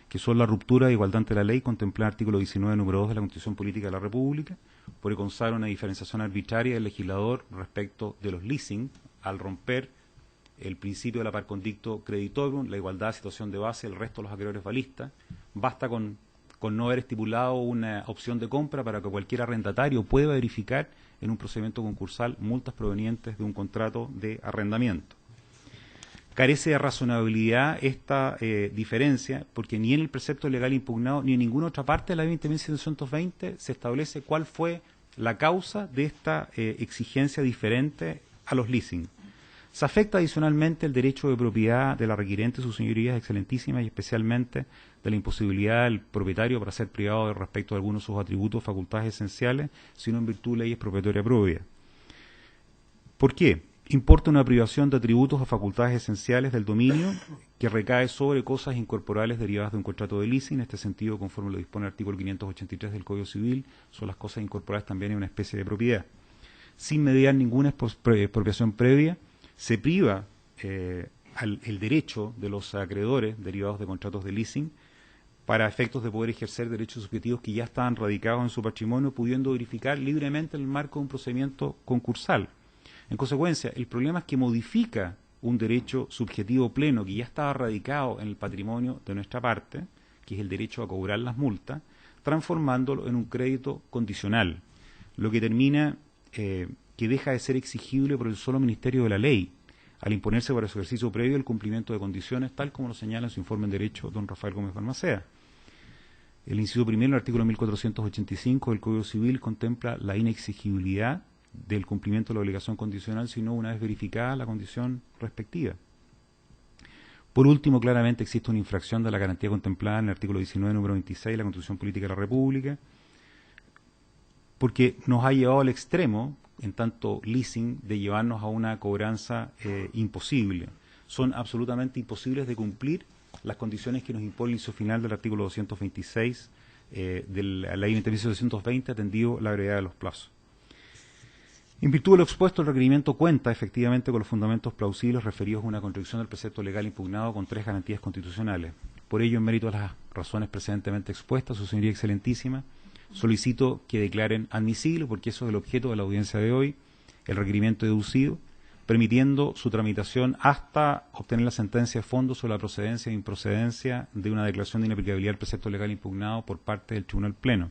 que son la ruptura de igualdad ante la ley contemplada en el artículo 19, número 2 de la Constitución Política de la República, porque consagra una diferenciación arbitraria del legislador respecto de los leasing, al romper el principio de la par condicto creditorum, la igualdad de situación de base, el resto de los acreedores valistas. Basta con no haber estipulado una opción de compra para que cualquier arrendatario pueda verificar en un procedimiento concursal multas provenientes de un contrato de arrendamiento. Carece de razonabilidad esta diferencia porque ni en el precepto legal impugnado ni en ninguna otra parte de la Ley 20.720 se establece cuál fue la causa de esta exigencia diferente a los leasing. Se afecta adicionalmente el derecho de propiedad de la requirente, sus señorías excelentísimas, y especialmente de la imposibilidad del propietario para ser privado respecto a algunos de sus atributos, facultades esenciales, sino en virtud de leyes propietarias propias. ¿Por qué? Importa una privación de atributos o facultades esenciales del dominio que recae sobre cosas incorporales derivadas de un contrato de leasing. En este sentido, conforme lo dispone el artículo 583 del Código Civil, son las cosas incorporales también en una especie de propiedad. Sin mediar ninguna expropiación previa, se priva el derecho de los acreedores derivados de contratos de leasing para efectos de poder ejercer derechos subjetivos que ya estaban radicados en su patrimonio, pudiendo verificar libremente en el marco de un procedimiento concursal. En consecuencia, el problema es que modifica
un derecho subjetivo pleno que ya estaba radicado en el patrimonio de nuestra parte, que es el derecho a cobrar las multas, transformándolo en un crédito condicional, lo que termina que deja de ser exigible por el solo Ministerio de la Ley, al imponerse para su ejercicio previo el cumplimiento de condiciones, tal como lo señala en su informe en Derecho don Rafael Gómez Balmaceda. El inciso primero, el artículo 1485 del Código Civil, contempla la inexigibilidad del cumplimiento de la obligación condicional, sino una vez verificada la condición respectiva. Por último, claramente existe una infracción de la garantía contemplada en el artículo 19, número 26 de la Constitución Política de la República, porque nos ha llevado al extremo, en tanto leasing, de llevarnos a una cobranza imposible. Son absolutamente imposibles de cumplir las condiciones que nos impone el inciso final del artículo 226 de la Ley 20.220, atendido la brevedad de los plazos. En virtud de lo expuesto, el requerimiento cuenta efectivamente con los fundamentos plausibles referidos a una contradicción del precepto legal impugnado con 3 garantías constitucionales. Por ello, en mérito a las razones precedentemente expuestas, su señoría excelentísima, solicito que declaren admisible, porque eso es el objeto de la audiencia de hoy, el requerimiento deducido, permitiendo su tramitación hasta obtener la sentencia de fondo sobre la procedencia e improcedencia de una declaración de inaplicabilidad del precepto legal impugnado por parte del Tribunal Pleno.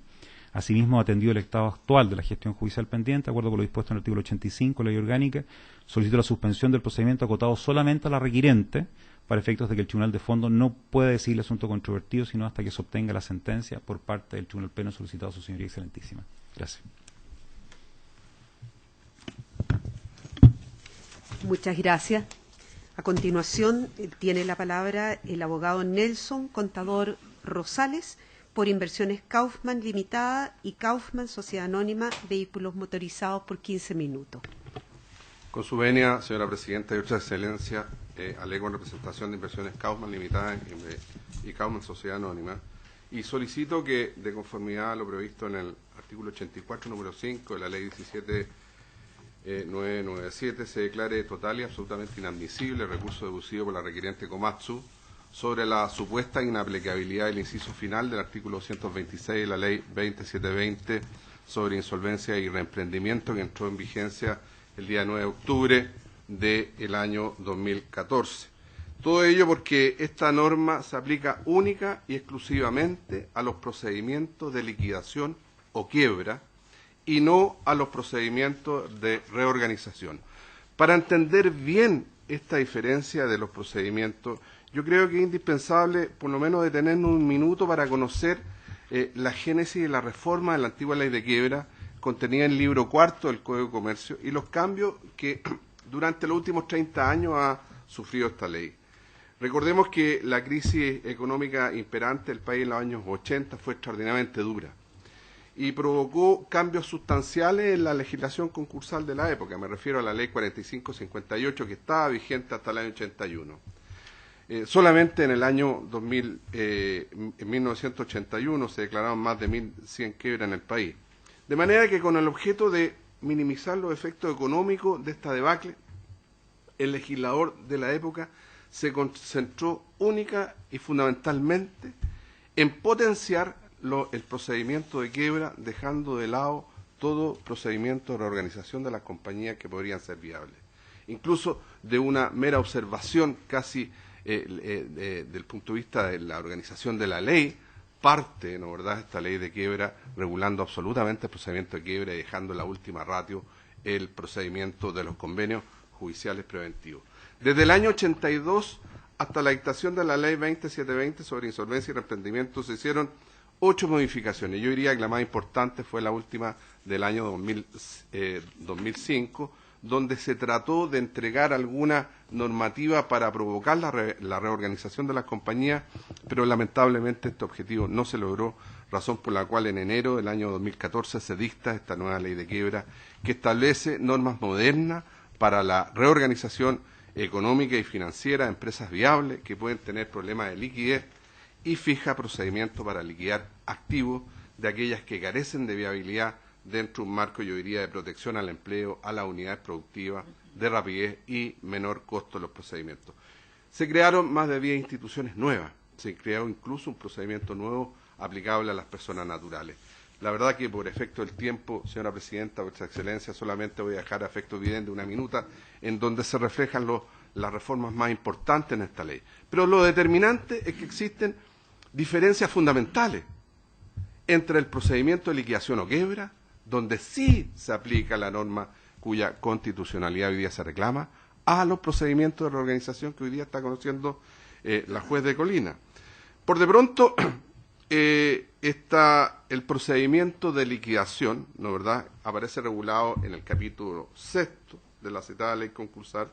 Asimismo, atendido el estado actual de la gestión judicial pendiente, de acuerdo con lo dispuesto en el artículo 85 de la Ley Orgánica, solicito la suspensión del procedimiento acotado solamente a la requirente, para efectos de que el Tribunal de Fondo no pueda decidir el asunto controvertido, sino hasta que se obtenga la sentencia por parte del Tribunal Pleno solicitado a su señoría excelentísima. Gracias.
Muchas gracias. A continuación, tiene la palabra el abogado Nelson Contador Rosales, por Inversiones Kaufman Limitada y Kaufman Sociedad Anónima Vehículos Motorizados, por 15 minutos.
Con su venia, señora Presidenta y Vuestra Excelencia, alego en representación de Inversiones Kaufman Limitada y Kaufman Sociedad Anónima, y solicito que, de conformidad a lo previsto en el artículo 84, número 5 de la Ley 17.997, se declare total y absolutamente inadmisible el recurso deducido por la requiriente Komatsu sobre la supuesta inaplicabilidad del inciso final del artículo 226 de la Ley 2720 sobre insolvencia y reemprendimiento, que entró en vigencia el día 9 de octubre del año 2014. Todo ello porque esta norma se aplica única y exclusivamente a los procedimientos de liquidación o quiebra y no a los procedimientos de reorganización. Para entender bien esta diferencia de los procedimientos, yo creo que es indispensable por lo menos detenernos un minuto para conocer la génesis de la reforma de la antigua ley de quiebra contenida en el libro cuarto del Código de Comercio y los cambios que durante los últimos 30 años ha sufrido esta ley. Recordemos que la crisis económica imperante del país en los años 80 fue extraordinariamente dura y provocó cambios sustanciales en la legislación concursal de la época. Me refiero a la ley 4558, que estaba vigente hasta el año 81. Solamente en el año 1981 se declararon más de 1.100 quiebras en el país. De manera que, con el objeto de minimizar los efectos económicos de esta debacle, el legislador de la época se concentró única y fundamentalmente en potenciar el procedimiento de quiebra, dejando de lado todo procedimiento de reorganización de las compañías que podrían ser viables. Incluso de una mera observación casi del punto de vista de la organización de la ley, parte, ¿no verdad?, esta ley de quiebra regulando absolutamente el procedimiento de quiebra y dejando la última ratio el procedimiento de los convenios judiciales preventivos. Desde el año 82 hasta la dictación de la ley 2720 sobre insolvencia y reemprendimiento se hicieron 8 modificaciones. Yo diría que la más importante fue la última del año 2005, donde se trató de entregar alguna normativa para provocar la reorganización de las compañías, pero lamentablemente este objetivo no se logró, razón por la cual en enero del año 2014 se dicta esta nueva ley de quiebra que establece normas modernas para la reorganización económica y financiera de empresas viables que pueden tener problemas de liquidez y fija procedimientos para liquidar activos de aquellas que carecen de viabilidad dentro de un marco, yo diría, de protección al empleo, a las unidades productivas, de rapidez y menor costo de los procedimientos. Se crearon más de 10 instituciones nuevas, se creó incluso un procedimiento nuevo aplicable a las personas naturales. La verdad que por efecto del tiempo, señora Presidenta, Vuestra Excelencia, solamente voy a dejar a efecto evidente una minuta en donde se reflejan las reformas más importantes en esta ley. Pero lo determinante es que existen diferencias fundamentales entre el procedimiento de liquidación o quiebra, donde sí se aplica la norma cuya constitucionalidad hoy día se reclama, a los procedimientos de reorganización que hoy día está conociendo la juez de Colina. Por de pronto, está el procedimiento de liquidación, ¿no verdad? Aparece regulado en el capítulo 6 de la citada ley concursal,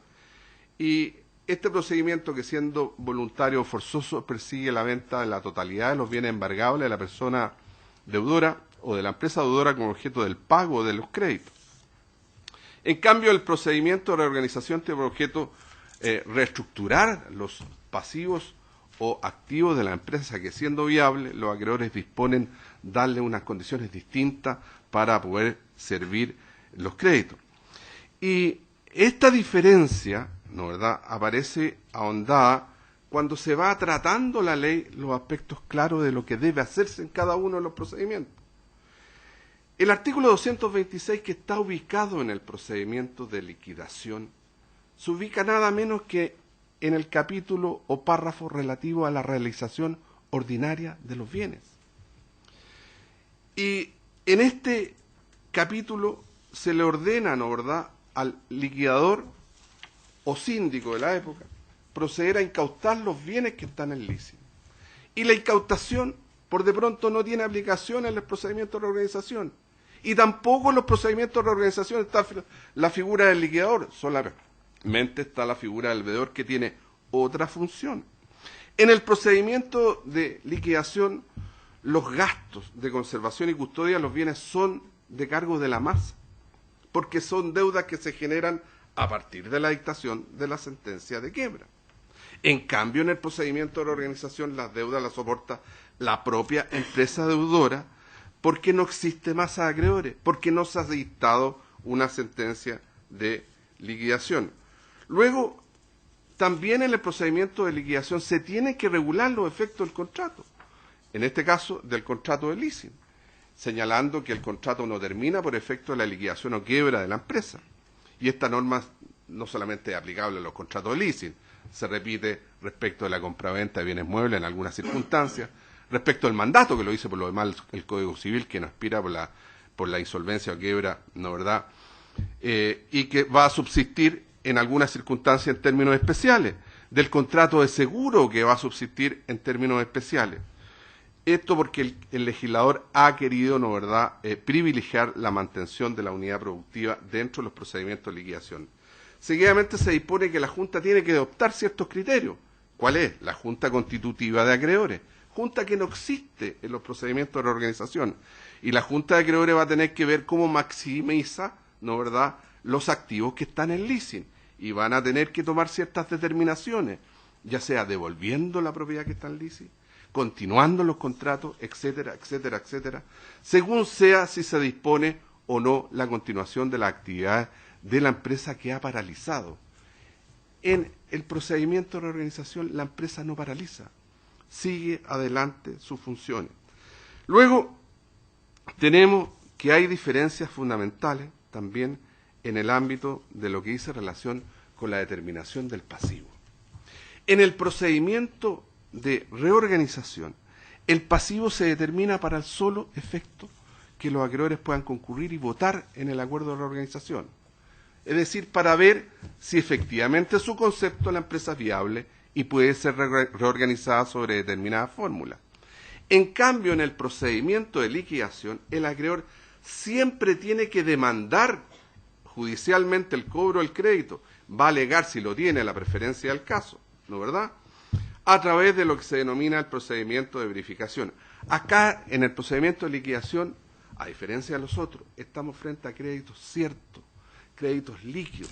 y este procedimiento, que siendo voluntario o forzoso, persigue la venta de la totalidad de los bienes embargables de la persona deudora o de la empresa deudora con objeto del pago de los créditos. En cambio, el procedimiento de reorganización tiene por objeto reestructurar los pasivos o activos de la empresa, que siendo viable, los acreedores disponen darle unas condiciones distintas para poder servir los créditos. Y esta diferencia, ¿no verdad?, aparece ahondada cuando se va tratando la ley los aspectos claros de lo que debe hacerse en cada uno de los procedimientos. El artículo 226, que está ubicado en el procedimiento de liquidación, se ubica nada menos que en el capítulo o párrafo relativo a la realización ordinaria de los bienes. Y en este capítulo se le ordena, ¿no verdad?, al liquidador o síndico de la época proceder a incautar los bienes que están en leasing. Y la incautación, por de pronto, no tiene aplicación en el procedimiento de reorganización. Y tampoco en los procedimientos de reorganización está la figura del liquidador, solamente está la figura del veedor, que tiene otra función. En el procedimiento de liquidación, los gastos de conservación y custodia de los bienes son de cargo de la masa, porque son deudas que se generan a partir de la dictación de la sentencia de quiebra. En cambio, en el procedimiento de reorganización, las deudas las soporta la propia empresa deudora, porque no existe masa de acreedores, porque no se ha dictado una sentencia de liquidación. Luego, también en el procedimiento de liquidación se tiene que regular los efectos del contrato, en este caso del contrato de leasing, señalando que el contrato no termina por efecto de la liquidación o quiebra de la empresa. Y esta norma no solamente es aplicable a los contratos de leasing, se repite respecto de la compraventa de bienes muebles en algunas circunstancias, respecto al mandato, que lo dice por lo demás el Código Civil, que no aspira por la insolvencia o quiebra, ¿no verdad?, y que va a subsistir en algunas circunstancias en términos especiales, del contrato de seguro, que va a subsistir en términos especiales. Esto porque el legislador ha querido, ¿no verdad?, privilegiar la mantención de la unidad productiva dentro de los procedimientos de liquidación. Seguidamente se dispone que la Junta tiene que adoptar ciertos criterios. ¿Cuál es? La Junta Constitutiva de Acreedores, junta que no existe en los procedimientos de reorganización. Y la Junta de Acreedores va a tener que ver cómo maximiza, ¿no verdad?, los activos que están en leasing. Y van a tener que tomar ciertas determinaciones, ya sea devolviendo la propiedad que está en leasing, continuando los contratos, etcétera, etcétera, etcétera, según sea si se dispone o no la continuación de la actividad de la empresa que ha paralizado. En el procedimiento de reorganización, la empresa no paraliza, sigue adelante sus funciones. Luego, tenemos que hay diferencias fundamentales también en el ámbito de lo que dice relación con la determinación del pasivo. En el procedimiento de reorganización, el pasivo se determina para el solo efecto que los acreedores puedan concurrir y votar en el acuerdo de reorganización. Es decir, para ver si efectivamente su concepto la empresa es viable y puede ser reorganizada sobre determinada fórmula. En cambio, en el procedimiento de liquidación, el acreedor siempre tiene que demandar judicialmente el cobro del crédito, va a alegar si lo tiene la preferencia del caso, ¿no verdad?, a través de lo que se denomina el procedimiento de verificación. Acá, en el procedimiento de liquidación, a diferencia de los otros, estamos frente a créditos ciertos, créditos líquidos,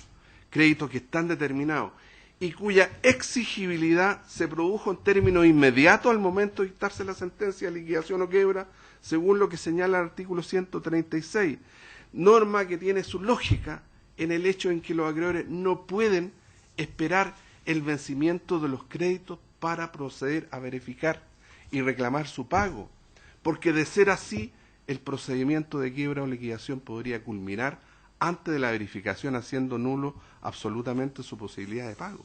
créditos que están determinados y cuya exigibilidad se produjo en términos inmediatos al momento de dictarse la sentencia de liquidación o quiebra, según lo que señala el artículo 136, norma que tiene su lógica en el hecho en que los acreedores no pueden esperar el vencimiento de los créditos para proceder a verificar y reclamar su pago, porque de ser así, el procedimiento de quiebra o liquidación podría culminar antes de la verificación, haciendo nulo absolutamente su posibilidad de pago.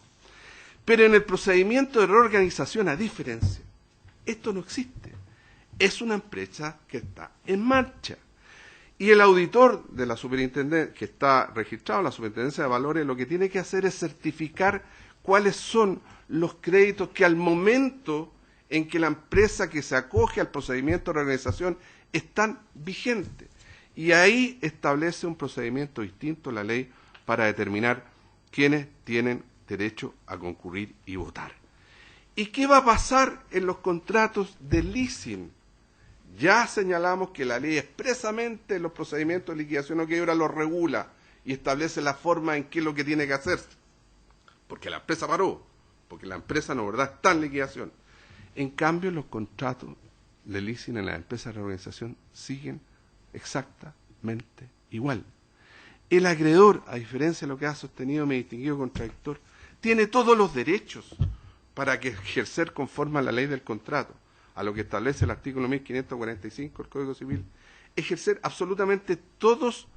Pero en el procedimiento de reorganización, a diferencia, esto no existe. Es una empresa que está en marcha. Y el auditor de la superintendencia, que está registrado en la Superintendencia de Valores, lo que tiene que hacer es certificar cuáles son los créditos que al momento en que la empresa que se acoge al procedimiento de reorganización están vigentes. Y ahí establece un procedimiento distinto la ley para determinar quiénes tienen derecho a concurrir y votar. ¿Y qué va a pasar en los contratos de leasing? Ya señalamos que la ley expresamente en los procedimientos de liquidación o quiebra los regula y establece la forma en que es lo que tiene que hacerse. Porque la empresa paró, porque la empresa no, ¿verdad?, está en liquidación. En cambio, los contratos de leasing en las empresas de reorganización siguen exactamente igual. El acreedor, a diferencia de lo que ha sostenido mi distinguido contradictor, tiene todos los derechos para que ejercer conforme a la ley del contrato, a lo que establece el artículo 1545 del Código Civil, ejercer absolutamente todas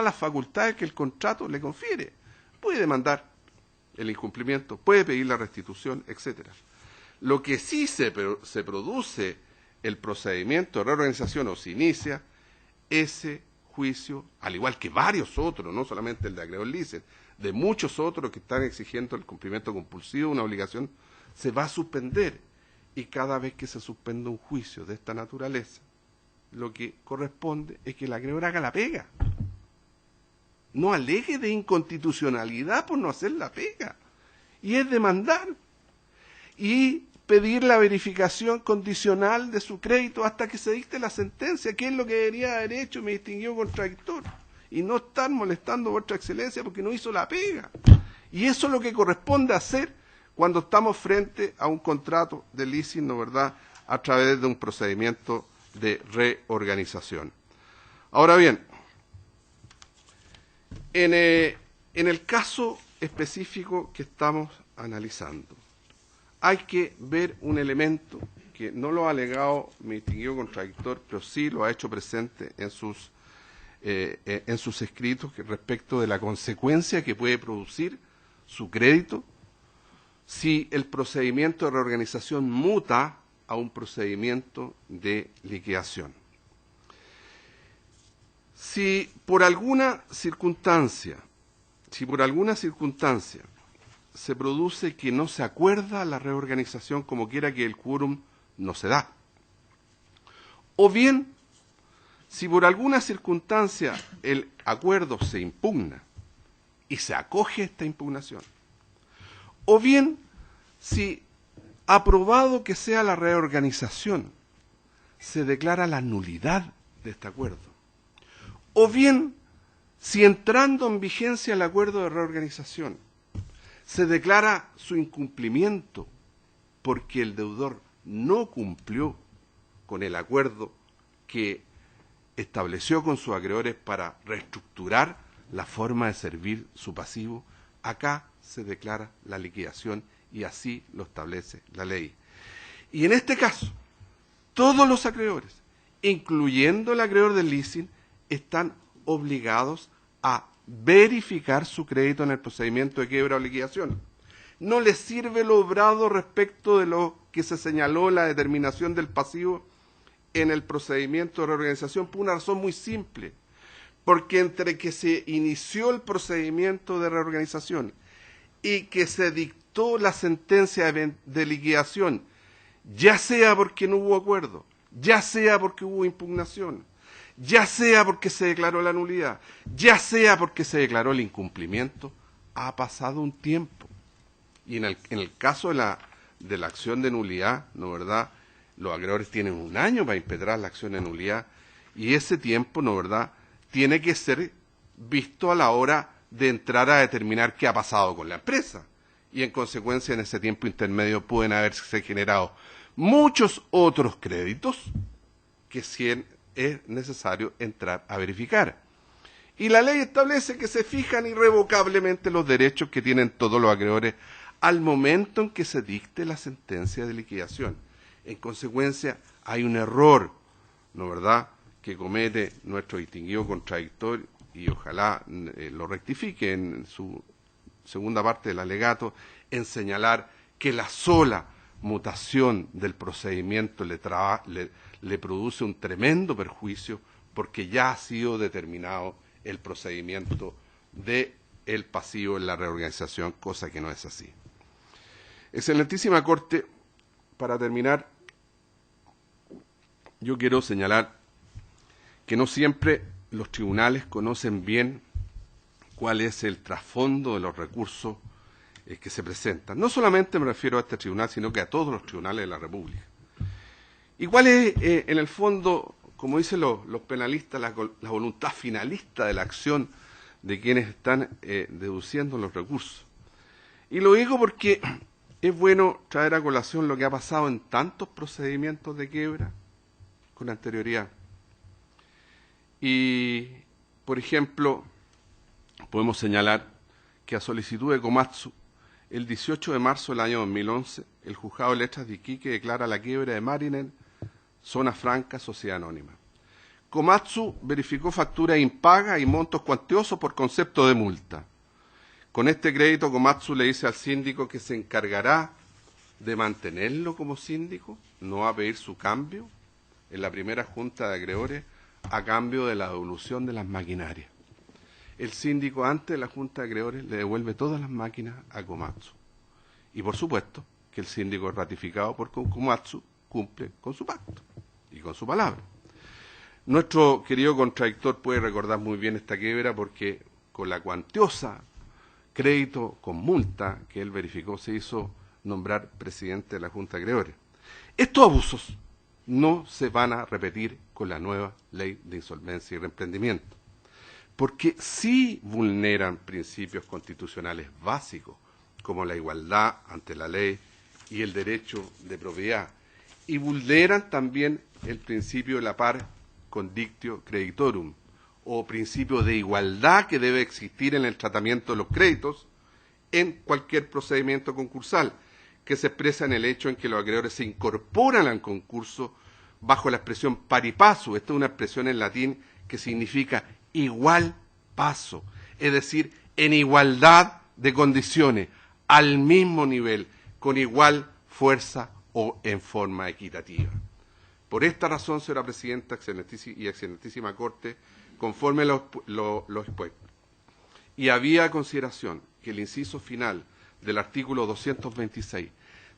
las facultades que el contrato le confiere. Puede demandar el incumplimiento, puede pedir la restitución, etcétera. Lo que sí se produce el procedimiento de reorganización o se inicia, ese juicio, al igual que varios otros, no solamente el de acreedor leasing, de muchos otros que están exigiendo el cumplimiento compulsivo, una obligación, se va a suspender. Y cada vez que se suspenda un juicio de esta naturaleza, lo que corresponde es que el acreedor haga la pega. No alegue de inconstitucionalidad por no hacer la pega. Y es demandar. Y pedir la verificación condicional de su crédito hasta que se dicte la sentencia, que es lo que debería haber hecho mi distinguido contradictor. Y no estar molestando a vuestra excelencia porque no hizo la pega. Y eso es lo que corresponde hacer cuando estamos frente a un contrato de leasing, ¿no, verdad?, a través de un procedimiento de reorganización. Ahora bien, en el caso específico que estamos analizando, hay que ver un elemento que no lo ha alegado mi distinguido contradictor, pero sí lo ha hecho presente en sus escritos respecto de la consecuencia que puede producir su crédito si el procedimiento de reorganización muta a un procedimiento de liquidación. Si por alguna circunstancia se produce que no se acuerda la reorganización como quiera que el quórum no se da, o bien si por alguna circunstancia el acuerdo se impugna y se acoge esta impugnación, o bien si, aprobado que sea la reorganización, se declara la nulidad de este acuerdo, o bien si entrando en vigencia el acuerdo de reorganización se declara su incumplimiento porque el deudor no cumplió con el acuerdo que estableció con sus acreedores para reestructurar la forma de servir su pasivo, acá se declara la liquidación y así lo establece la ley. Y en este caso, todos los acreedores, incluyendo el acreedor del leasing, están obligados a verificar su crédito en el procedimiento de quiebra o liquidación. No les sirve lo obrado respecto de lo que se señaló en la determinación del pasivo en el procedimiento de reorganización por una razón muy simple, porque entre que se inició el procedimiento de reorganización y que se dictó la sentencia de liquidación, ya sea porque no hubo acuerdo, ya sea porque hubo impugnación, ya sea porque se declaró la nulidad, ya sea porque se declaró el incumplimiento, ha pasado un tiempo. Y en el caso de la acción de nulidad, ¿no, verdad?, los acreedores tienen un año para impetrar la acción de nulidad y ese tiempo, ¿no, verdad?, tiene que ser visto a la hora de entrar a determinar qué ha pasado con la empresa. Y en consecuencia, en ese tiempo intermedio pueden haberse generado muchos otros créditos que sí es necesario entrar a verificar. Y la ley establece que se fijan irrevocablemente los derechos que tienen todos los acreedores al momento en que se dicte la sentencia de liquidación. En consecuencia, hay un error, ¿no, verdad?, que comete nuestro distinguido contradictor y ojalá lo rectifique en su segunda parte del alegato, en señalar que la sola mutación del procedimiento le produce un tremendo perjuicio porque ya ha sido determinado el procedimiento del pasivo en la reorganización, cosa que no es así. Excelentísima Corte, para terminar, yo quiero señalar que no siempre los tribunales conocen bien cuál es el trasfondo de los recursos que se presentan. No solamente me refiero a este tribunal, sino que a todos los tribunales de la República. ¿Y cuál es, en el fondo, como dicen los penalistas, la voluntad finalista de la acción de quienes están deduciendo los recursos? Y lo digo porque es bueno traer a colación lo que ha pasado en tantos procedimientos de quiebra con anterioridad. Y, por ejemplo, podemos señalar que a solicitud de Komatsu, el 18 de marzo del año 2011, el Juzgado de Letras de Iquique declara la quiebra de Marinen, Zona Franca, Sociedad Anónima. Komatsu verificó facturas impagas y montos cuantiosos por concepto de multa. Con este crédito, Komatsu le dice al síndico que se encargará de mantenerlo como síndico, no va a pedir su cambio en la primera junta de acreedores a cambio de la devolución de las maquinarias. El síndico, antes de la junta de acreedores, le devuelve todas las máquinas a Komatsu. Y por supuesto que el síndico ratificado por Komatsu cumple con su pacto y con su palabra. Nuestro querido contradictor puede recordar muy bien esta quiebra porque con la cuantiosa crédito con multa que él verificó se hizo nombrar presidente de la Junta de Acreedores. Estos abusos no se van a repetir con la nueva ley de insolvencia y reemprendimiento, porque sí vulneran principios constitucionales básicos como la igualdad ante la ley y el derecho de propiedad, y vulneran también el principio de la par condictio creditorum, o principio de igualdad que debe existir en el tratamiento de los créditos en cualquier procedimiento concursal, que se expresa en el hecho en que los acreedores se incorporan al concurso bajo la expresión pari passu. Esta es una expresión en latín que significa igual paso, es decir, en igualdad de condiciones, al mismo nivel, con igual fuerza o en forma equitativa. Por esta razón, señora Presidenta y Excelentísima Corte, conforme lo expuesto, y había consideración que el inciso final del artículo 226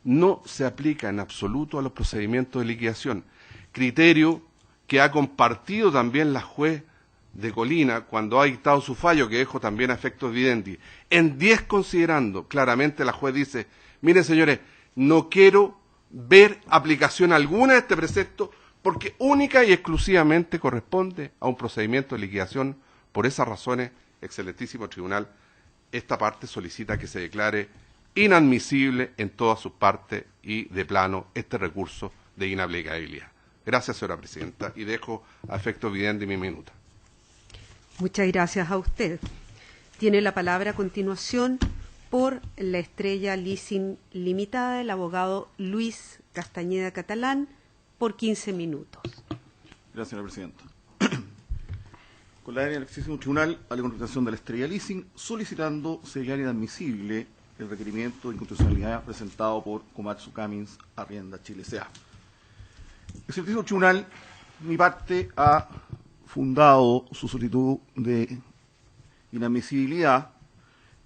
no se aplica en absoluto a los procedimientos de liquidación, criterio que ha compartido también la juez de Colina cuando ha dictado su fallo, que dejo también a efectos evidentes. En 10 considerando, claramente la juez dice, miren señores, no quiero ver aplicación alguna de este precepto porque única y exclusivamente corresponde a un procedimiento de liquidación. Por esas razones, excelentísimo tribunal, esta parte solicita que se declare inadmisible en todas sus partes y de plano este recurso de inaplicabilidad. Gracias, señora Presidenta, y dejo a efecto evidente mi minuta.
Muchas gracias a usted. Tiene la palabra a continuación por la Estrella Leasing Limitada el abogado Luis Castañeda Catalán por 15 minutos.
Gracias, señora Presidenta. Con la del excelentísimo tribunal a la contratación de la Estrella Leasing solicitando sellar inadmisible el requerimiento de inconstitucionalidad presentado por Komatsu Cummins Arrienda Chile S.A. El excelentísimo tribunal, mi parte, ha fundado su solicitud de inadmisibilidad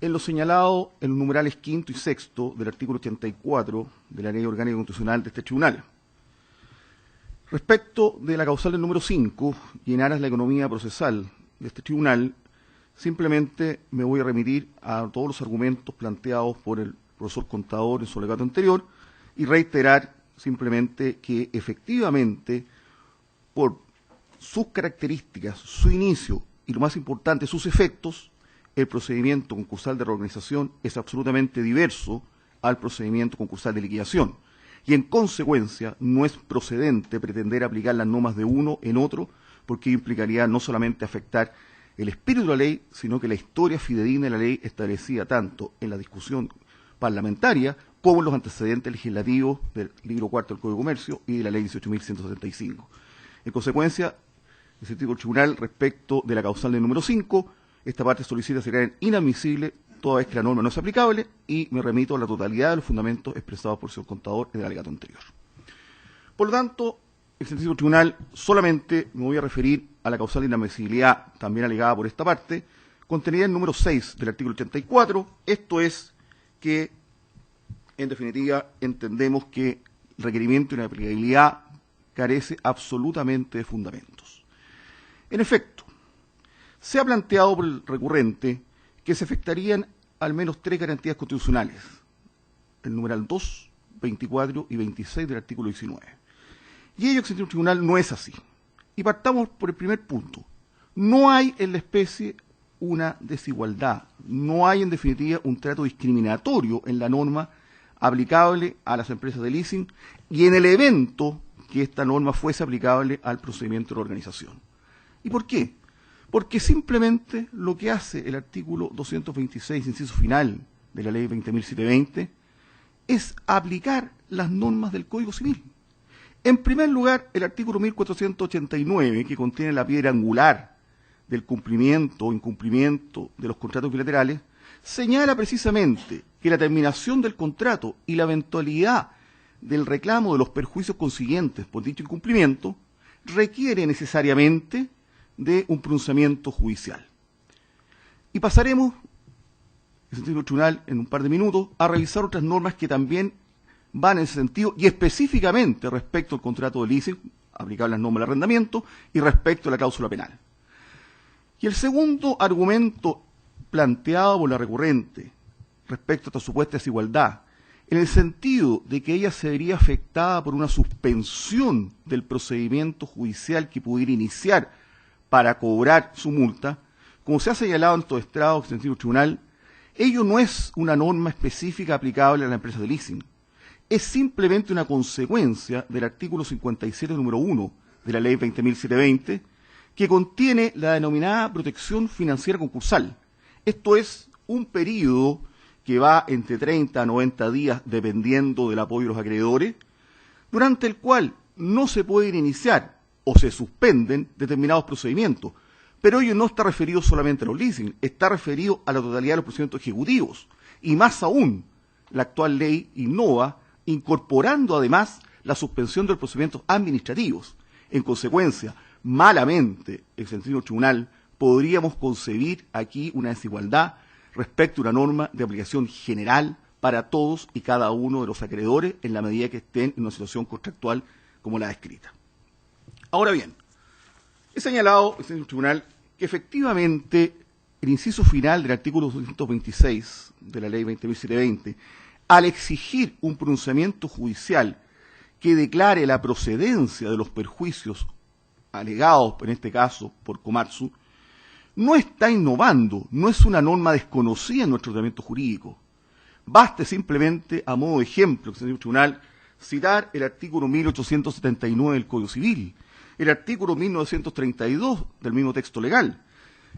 en lo señalado en los numerales 5º y 6º del artículo 84 de la Ley Orgánica Constitucional de este tribunal. Respecto de la causal del número 5 y en aras de la economía procesal de este tribunal, simplemente me voy a remitir a todos los argumentos planteados por el profesor contador en su alegato anterior y reiterar simplemente que efectivamente por sus características, su inicio y lo más importante, sus efectos, el procedimiento concursal de reorganización es absolutamente diverso al procedimiento concursal de liquidación y en consecuencia no es procedente pretender aplicar las normas de uno en otro porque implicaría no solamente afectar el espíritu de la ley, sino que la historia fidedigna de la ley establecida tanto en la discusión parlamentaria como en los antecedentes legislativos del libro 4 del Código de Comercio y de la ley 18.175. En consecuencia, el sentido del tribunal respecto de la causal del número 5, esta parte solicita ser inadmisible toda vez que la norma no es aplicable, y me remito a la totalidad de los fundamentos expresados por el señor contador en el alegato anterior. Por lo tanto, excelentísimo tribunal, solamente me voy a referir a la causal de inadmisibilidad también alegada por esta parte, contenida en el número 6 del artículo 84, esto es que, en definitiva, entendemos que el requerimiento de inaplicabilidad carece absolutamente de fundamentos. En efecto, se ha planteado por el recurrente que se afectarían al menos 3 garantías constitucionales, el numeral 2, 24 y 26 del artículo 19. Y ello, excelentísimo tribunal, no es así. Y partamos por el primer punto. No hay en la especie una desigualdad, no hay en definitiva un trato discriminatorio en la norma aplicable a las empresas de leasing y en el evento que esta norma fuese aplicable al procedimiento de la organización. ¿Y por qué? Porque simplemente lo que hace el artículo 226, inciso final de la ley 20.720, es aplicar las normas del Código Civil. En primer lugar, el artículo 1489, que contiene la piedra angular del cumplimiento o incumplimiento de los contratos bilaterales, señala precisamente que la terminación del contrato y la eventualidad del reclamo de los perjuicios consiguientes por dicho incumplimiento requiere necesariamente de un pronunciamiento judicial. Y pasaremos, en sentido tribunal, en un par de minutos, a revisar otras normas que también van en ese sentido y específicamente respecto al contrato de leasing, aplicable a las normas del arrendamiento, y respecto a la cláusula penal. Y el segundo argumento planteado por la recurrente respecto a esta supuesta desigualdad, en el sentido de que ella se vería afectada por una suspensión del procedimiento judicial que pudiera iniciar para cobrar su multa, como se ha señalado en todo estrado, extensivo tribunal, ello no es una norma específica aplicable a la empresa de leasing, es simplemente una consecuencia del artículo 57, número 1 de la ley 20.720, que contiene la denominada protección financiera concursal. Esto es un periodo que va entre 30 a 90 días, dependiendo del apoyo de los acreedores, durante el cual no se pueden iniciar o se suspenden determinados procedimientos. Pero ello no está referido solamente a los leasing, está referido a la totalidad de los procedimientos ejecutivos. Y más aún, la actual ley innova, incorporando además la suspensión de los procedimientos administrativos. En consecuencia, malamente, excelentísimo tribunal, podríamos concebir aquí una desigualdad respecto a una norma de aplicación general para todos y cada uno de los acreedores en la medida que estén en una situación contractual como la descrita. Ahora bien, he señalado, excelentísimo tribunal, que efectivamente el inciso final del artículo 226 de la ley 20.720, al exigir un pronunciamiento judicial que declare la procedencia de los perjuicios alegados, en este caso, por Komatsu, no está innovando, no es una norma desconocida en nuestro tratamiento jurídico. Baste simplemente, a modo de ejemplo, excelentísimo tribunal, citar el artículo 1879 del Código Civil, el artículo 1932 del mismo texto legal,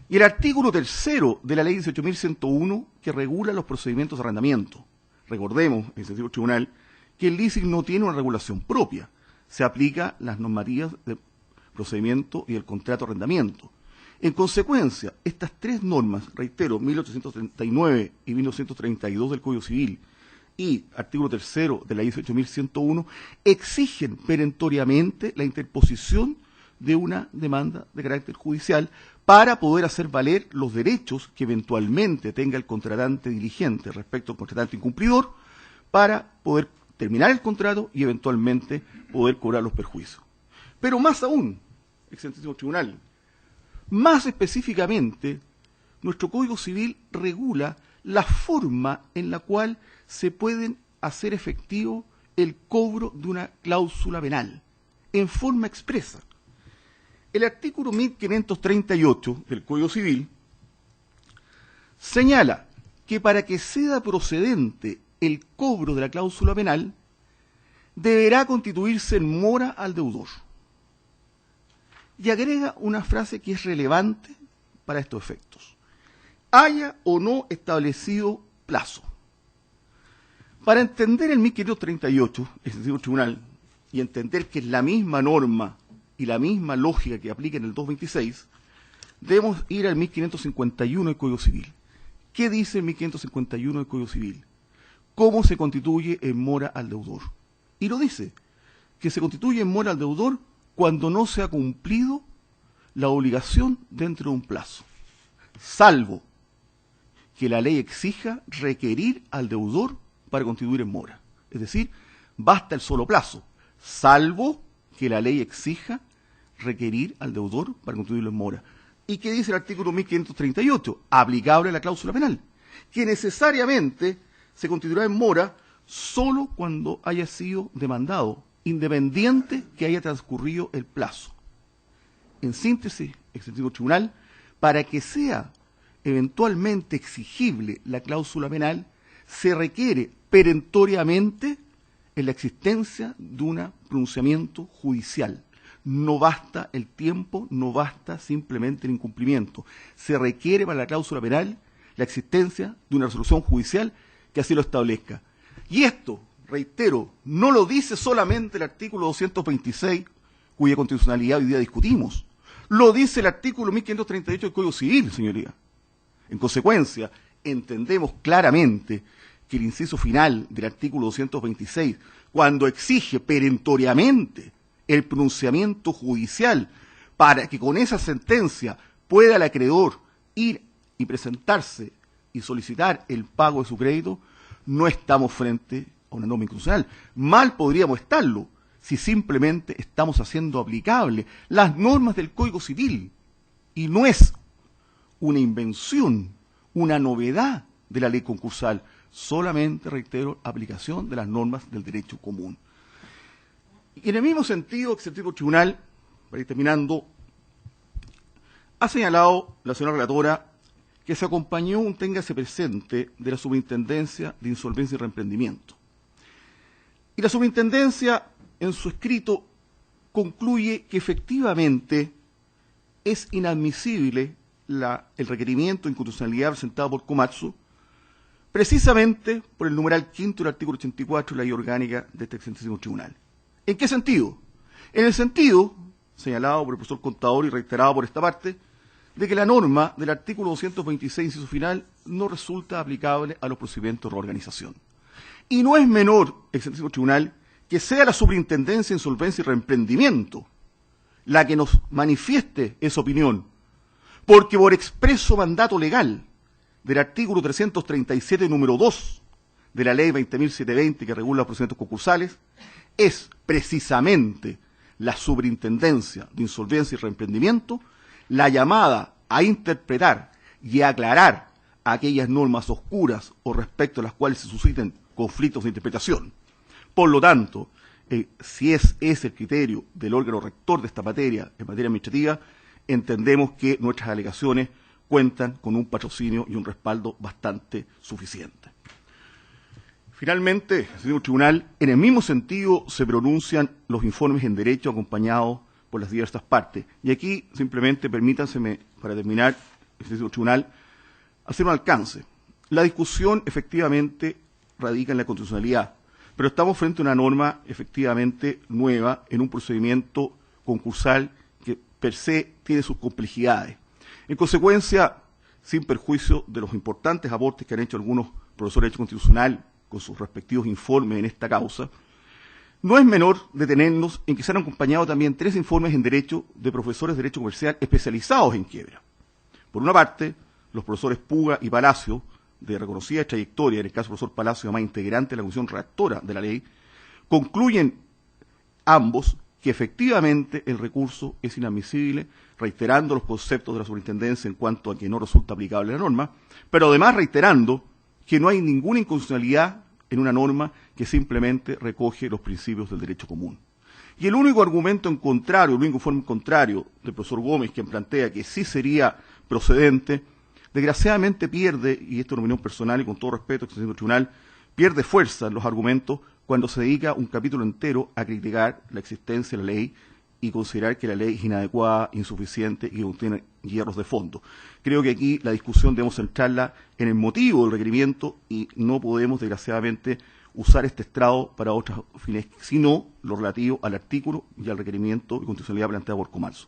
y el artículo 3 de la ley 18.101 que regula los procedimientos de arrendamiento. Recordemos, excelentísimo tribunal, que el leasing no tiene una regulación propia, se aplica las normativas de procedimiento y el contrato de arrendamiento. En consecuencia, estas 3 normas, reitero, 1839 y 1932 del Código Civil y artículo 3 de la ley 18.101, exigen perentoriamente la interposición de una demanda de carácter judicial para poder hacer valer los derechos que eventualmente tenga el contratante diligente respecto al contratante incumplidor para poder terminar el contrato y eventualmente poder cobrar los perjuicios. Pero más aún, excelentísimo tribunal, más específicamente, nuestro Código Civil regula la forma en la cual se pueden hacer efectivo el cobro de una cláusula penal, en forma expresa. El artículo 1538 del Código Civil señala que para que sea procedente el cobro de la cláusula penal, deberá constituirse en mora al deudor. Y agrega una frase que es relevante para estos efectos. Haya o no establecido plazo. Para entender el 1538, excelentísimo tribunal, y entender que es la misma norma y la misma lógica que aplica en el 226, debemos ir al 1551 del Código Civil, ¿Qué dice el 1551 del Código Civil? ¿Cómo se constituye en mora al deudor? Y lo dice, que se constituye en mora al deudor cuando no se ha cumplido la obligación dentro de un plazo, salvo que la ley exija requerir al deudor para constituir en mora. Es decir, basta el solo plazo, salvo que la ley exija requerir al deudor para constituirlo en mora. ¿Y qué dice el artículo 1538? Aplicable a la cláusula penal, que necesariamente se constituirá en mora solo cuando haya sido demandado, independiente que haya transcurrido el plazo. En síntesis, excelentísimo tribunal, para que sea eventualmente exigible la cláusula penal, se requiere perentoriamente en la existencia de un pronunciamiento judicial. No basta el tiempo, no basta simplemente el incumplimiento. Se requiere para la cláusula penal la existencia de una resolución judicial que así lo establezca. Y esto, reitero, no lo dice solamente el artículo 226, cuya constitucionalidad hoy día discutimos. Lo dice el artículo 1538 del Código Civil, señoría. En consecuencia, entendemos claramente que el inciso final del artículo 226, cuando exige perentoriamente el pronunciamiento judicial para que con esa sentencia pueda el acreedor ir y presentarse y solicitar el pago de su crédito, no estamos frente a una norma inconstitucional. Mal podríamos estarlo si simplemente estamos haciendo aplicable las normas del Código Civil, y no es una invención, una novedad de la ley concursal, solamente, reitero, aplicación de las normas del derecho común. Y en el mismo sentido, excelentísimo tribunal, para ir terminando, ha señalado la señora relatora que se acompañó un téngase presente de la Superintendencia de Insolvencia y Reemprendimiento. Y la Superintendencia, en su escrito, concluye que efectivamente es inadmisible el requerimiento de inconstitucionalidad presentado por Komatsu, precisamente por el numeral quinto del artículo 84 de la ley orgánica de este excelentísimo tribunal. ¿En qué sentido? En el sentido, señalado por el profesor Contador y reiterado por esta parte, de que la norma del artículo 226, inciso final, no resulta aplicable a los procedimientos de reorganización. Y no es menor, excelentísimo tribunal, que sea la Superintendencia de Insolvencia y Reemprendimiento la que nos manifieste esa opinión, porque por expreso mandato legal del artículo 337, número 2 de la ley 20.720 que regula los procedimientos concursales, es precisamente la Superintendencia de Insolvencia y Reemprendimiento la llamada a interpretar y a aclarar aquellas normas oscuras o respecto a las cuales se susciten conflictos de interpretación. Por lo tanto, si es ese el criterio del órgano rector de esta materia en materia administrativa, entendemos que nuestras alegaciones cuentan con un patrocinio y un respaldo bastante suficiente. Finalmente, señor tribunal, en el mismo sentido se pronuncian los informes en derecho acompañados por las diversas partes. Y aquí, simplemente, permítanseme, para terminar, señor tribunal, hacer un alcance. La discusión, efectivamente, radica en la constitucionalidad, pero estamos frente a una norma, efectivamente, nueva, en un procedimiento concursal que, per se, tiene sus complejidades. En consecuencia, sin perjuicio de los importantes aportes que han hecho algunos profesores de Derecho Constitucional con sus respectivos informes en esta causa, no es menor detenernos en que se han acompañado también 3 informes en Derecho de profesores de Derecho Comercial especializados en quiebra. Por una parte, los profesores Puga y Palacio, de reconocida trayectoria, en el caso del profesor Palacio, además integrante de la comisión redactora de la ley, concluyen ambos que efectivamente el recurso es inadmisible, reiterando los conceptos de la superintendencia en cuanto a que no resulta aplicable la norma, pero además reiterando que no hay ninguna inconstitucionalidad en una norma que simplemente recoge los principios del derecho común. Y el único argumento en contrario, el único informe en contrario del profesor Gómez, quien plantea que sí procedente, desgraciadamente pierde, y esto es una opinión personal y con todo respeto, excelentísimo tribunal, pierde fuerza en los argumentos cuando se dedica un capítulo entero a criticar la existencia de la ley y considerar que la ley es inadecuada, insuficiente y que contiene hierros de fondo. Creo que aquí la discusión debemos centrarla en el motivo del requerimiento y no podemos, desgraciadamente, usar este estrado para otros fines, sino lo relativo al artículo y al requerimiento de constitucionalidad planteado por Komatsu.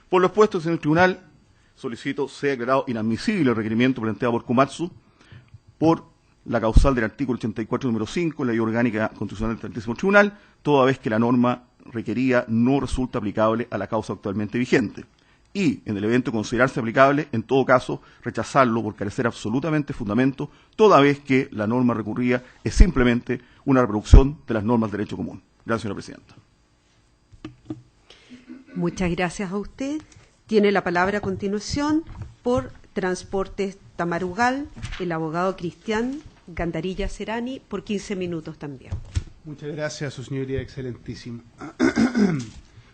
Por lo expuesto, señor tribunal, solicito sea declarado inadmisible el requerimiento planteado por Komatsu por la causal del artículo 84, número 5, la Ley Orgánica Constitucional del Altísimo Tribunal, toda vez que la norma requerida no resulta aplicable a la causa actualmente vigente. Y, en el evento de considerarse aplicable, en todo caso, rechazarlo por carecer absolutamente de fundamento, toda vez que la norma recurrida es simplemente una reproducción de las normas del derecho común. Gracias, señora presidenta.
Muchas gracias a usted. Tiene la palabra a continuación por Transportes Tamarugal, el abogado Cristian Gandarilla Serani, por 15 minutos también.
Muchas gracias, su señoría excelentísima.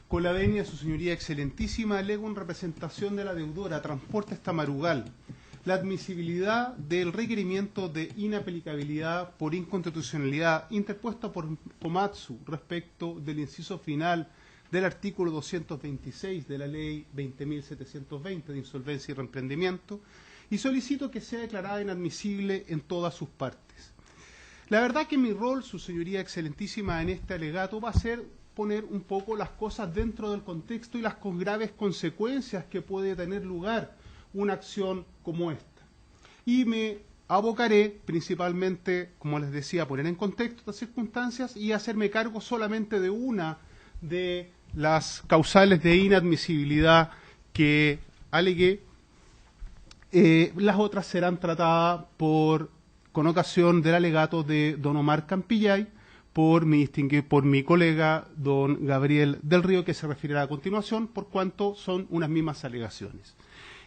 Con la venia, su señoría excelentísima, alego en representación de la deudora Transportes Tamarugal la admisibilidad del requerimiento de inaplicabilidad por inconstitucionalidad interpuesta por Komatsu respecto del inciso final del artículo 226 de la Ley 20.720 de Insolvencia y Reemprendimiento, y solicito que sea declarada inadmisible en todas sus partes. La verdad que mi rol, su señoría excelentísima, en este alegato va a ser poner un poco las cosas dentro del contexto y las graves consecuencias que puede tener lugar una acción como esta. Y me abocaré principalmente, como les decía, a poner en contexto estas circunstancias y hacerme cargo solamente de una de las causales de inadmisibilidad que alegué. Las otras serán tratadas con ocasión del alegato de don Omar Campillay por mi colega don Gabriel del Río, que se referirá a continuación, por cuanto son unas mismas alegaciones.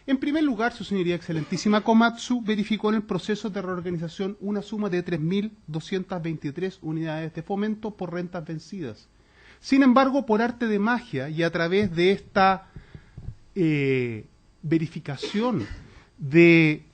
En primer lugar, su señoría excelentísima, Komatsu verificó en el proceso de reorganización una suma de 3.223 unidades de fomento por rentas vencidas. Sin embargo, por arte de magia y a través de esta verificación de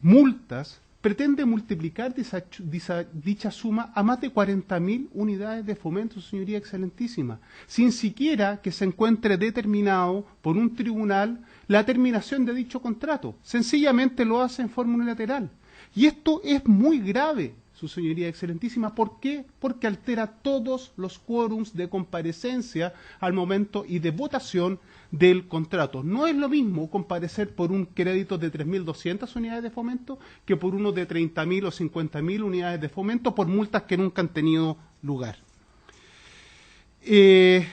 multas, pretende multiplicar dicha suma a más de 40.000 unidades de fomento, señoría excelentísima, sin siquiera que se encuentre determinado por un tribunal la terminación de dicho contrato. Sencillamente lo hace en forma unilateral. Y esto es muy grave, su señoría excelentísima. ¿Por qué? Porque altera todos los quórums de comparecencia al momento y de votación del contrato. No es lo mismo comparecer por un crédito de 3.200 unidades de fomento que por uno de 30.000 o 50.000 unidades de fomento por multas que nunca han tenido lugar. En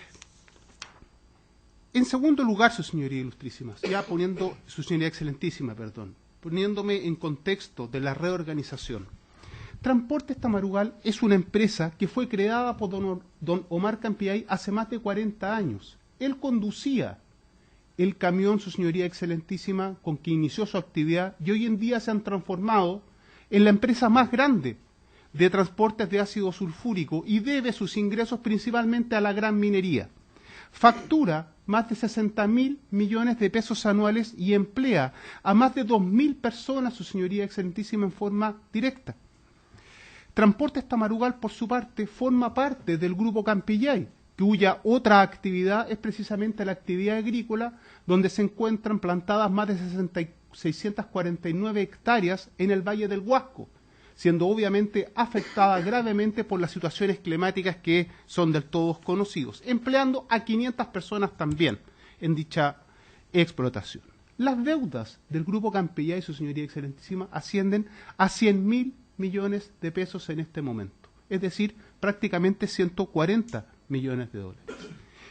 segundo lugar, su señoría ilustrísima, su señoría excelentísima, poniéndome en contexto de la reorganización. Transportes Tamarugal es una empresa que fue creada por don Omar Campillay hace más de 40 años. Él conducía el camión, su señoría excelentísima, con que inició su actividad, y hoy en día se han transformado en la empresa más grande de transportes de ácido sulfúrico y debe sus ingresos principalmente a la gran minería. Factura más de 60.000 millones de pesos anuales y emplea a más de 2.000 personas, su señoría excelentísima, en forma directa. Transportes Tamarugal, por su parte, forma parte del Grupo Campillay, cuya otra actividad es precisamente la actividad agrícola, donde se encuentran plantadas más de 649 hectáreas en el Valle del Huasco, siendo obviamente afectada gravemente por las situaciones climáticas que son del todo conocidos, empleando a 500 personas también en dicha explotación. Las deudas del Grupo Campillay, su señoría excelentísima, ascienden a 100.000 millones de pesos en este momento, es decir, prácticamente 140 millones de dólares.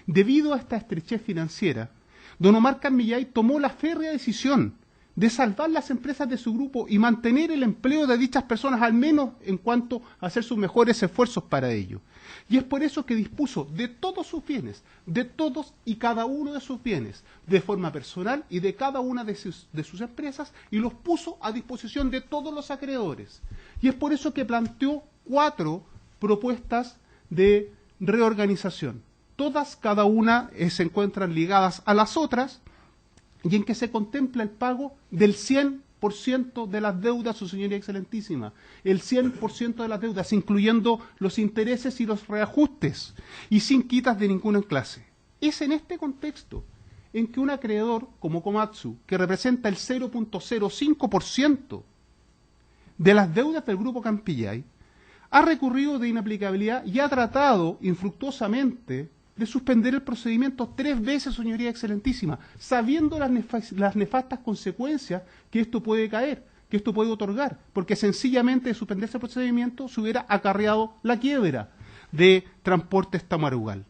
Debido a esta estrechez financiera, don Omar Campillay tomó la férrea decisión de salvar las empresas de su grupo y mantener el empleo de dichas personas, al menos en cuanto a hacer sus mejores esfuerzos para ello. Y es por eso que dispuso de todos sus bienes, de todos y cada uno de sus bienes, de forma personal y de cada una de sus empresas, y los puso a disposición de todos los acreedores. Y es por eso que planteó 4 propuestas de reorganización. Todas, cada una, se encuentran ligadas a las otras, y en que se contempla el pago del 100% de las deudas, su señoría excelentísima, el 100% de las deudas, incluyendo los intereses y los reajustes, y sin quitas de ninguna clase. Es en este contexto en que un acreedor como Komatsu, que representa el 0.05% de las deudas del Grupo Campillay, ha recurrido de inaplicabilidad y ha tratado infructuosamente de suspender el procedimiento 3 veces, señoría excelentísima, sabiendo las nefastas consecuencias que esto puede otorgar, porque sencillamente de suspenderse el procedimiento se hubiera acarreado la quiebra de Transportes Tamarugal.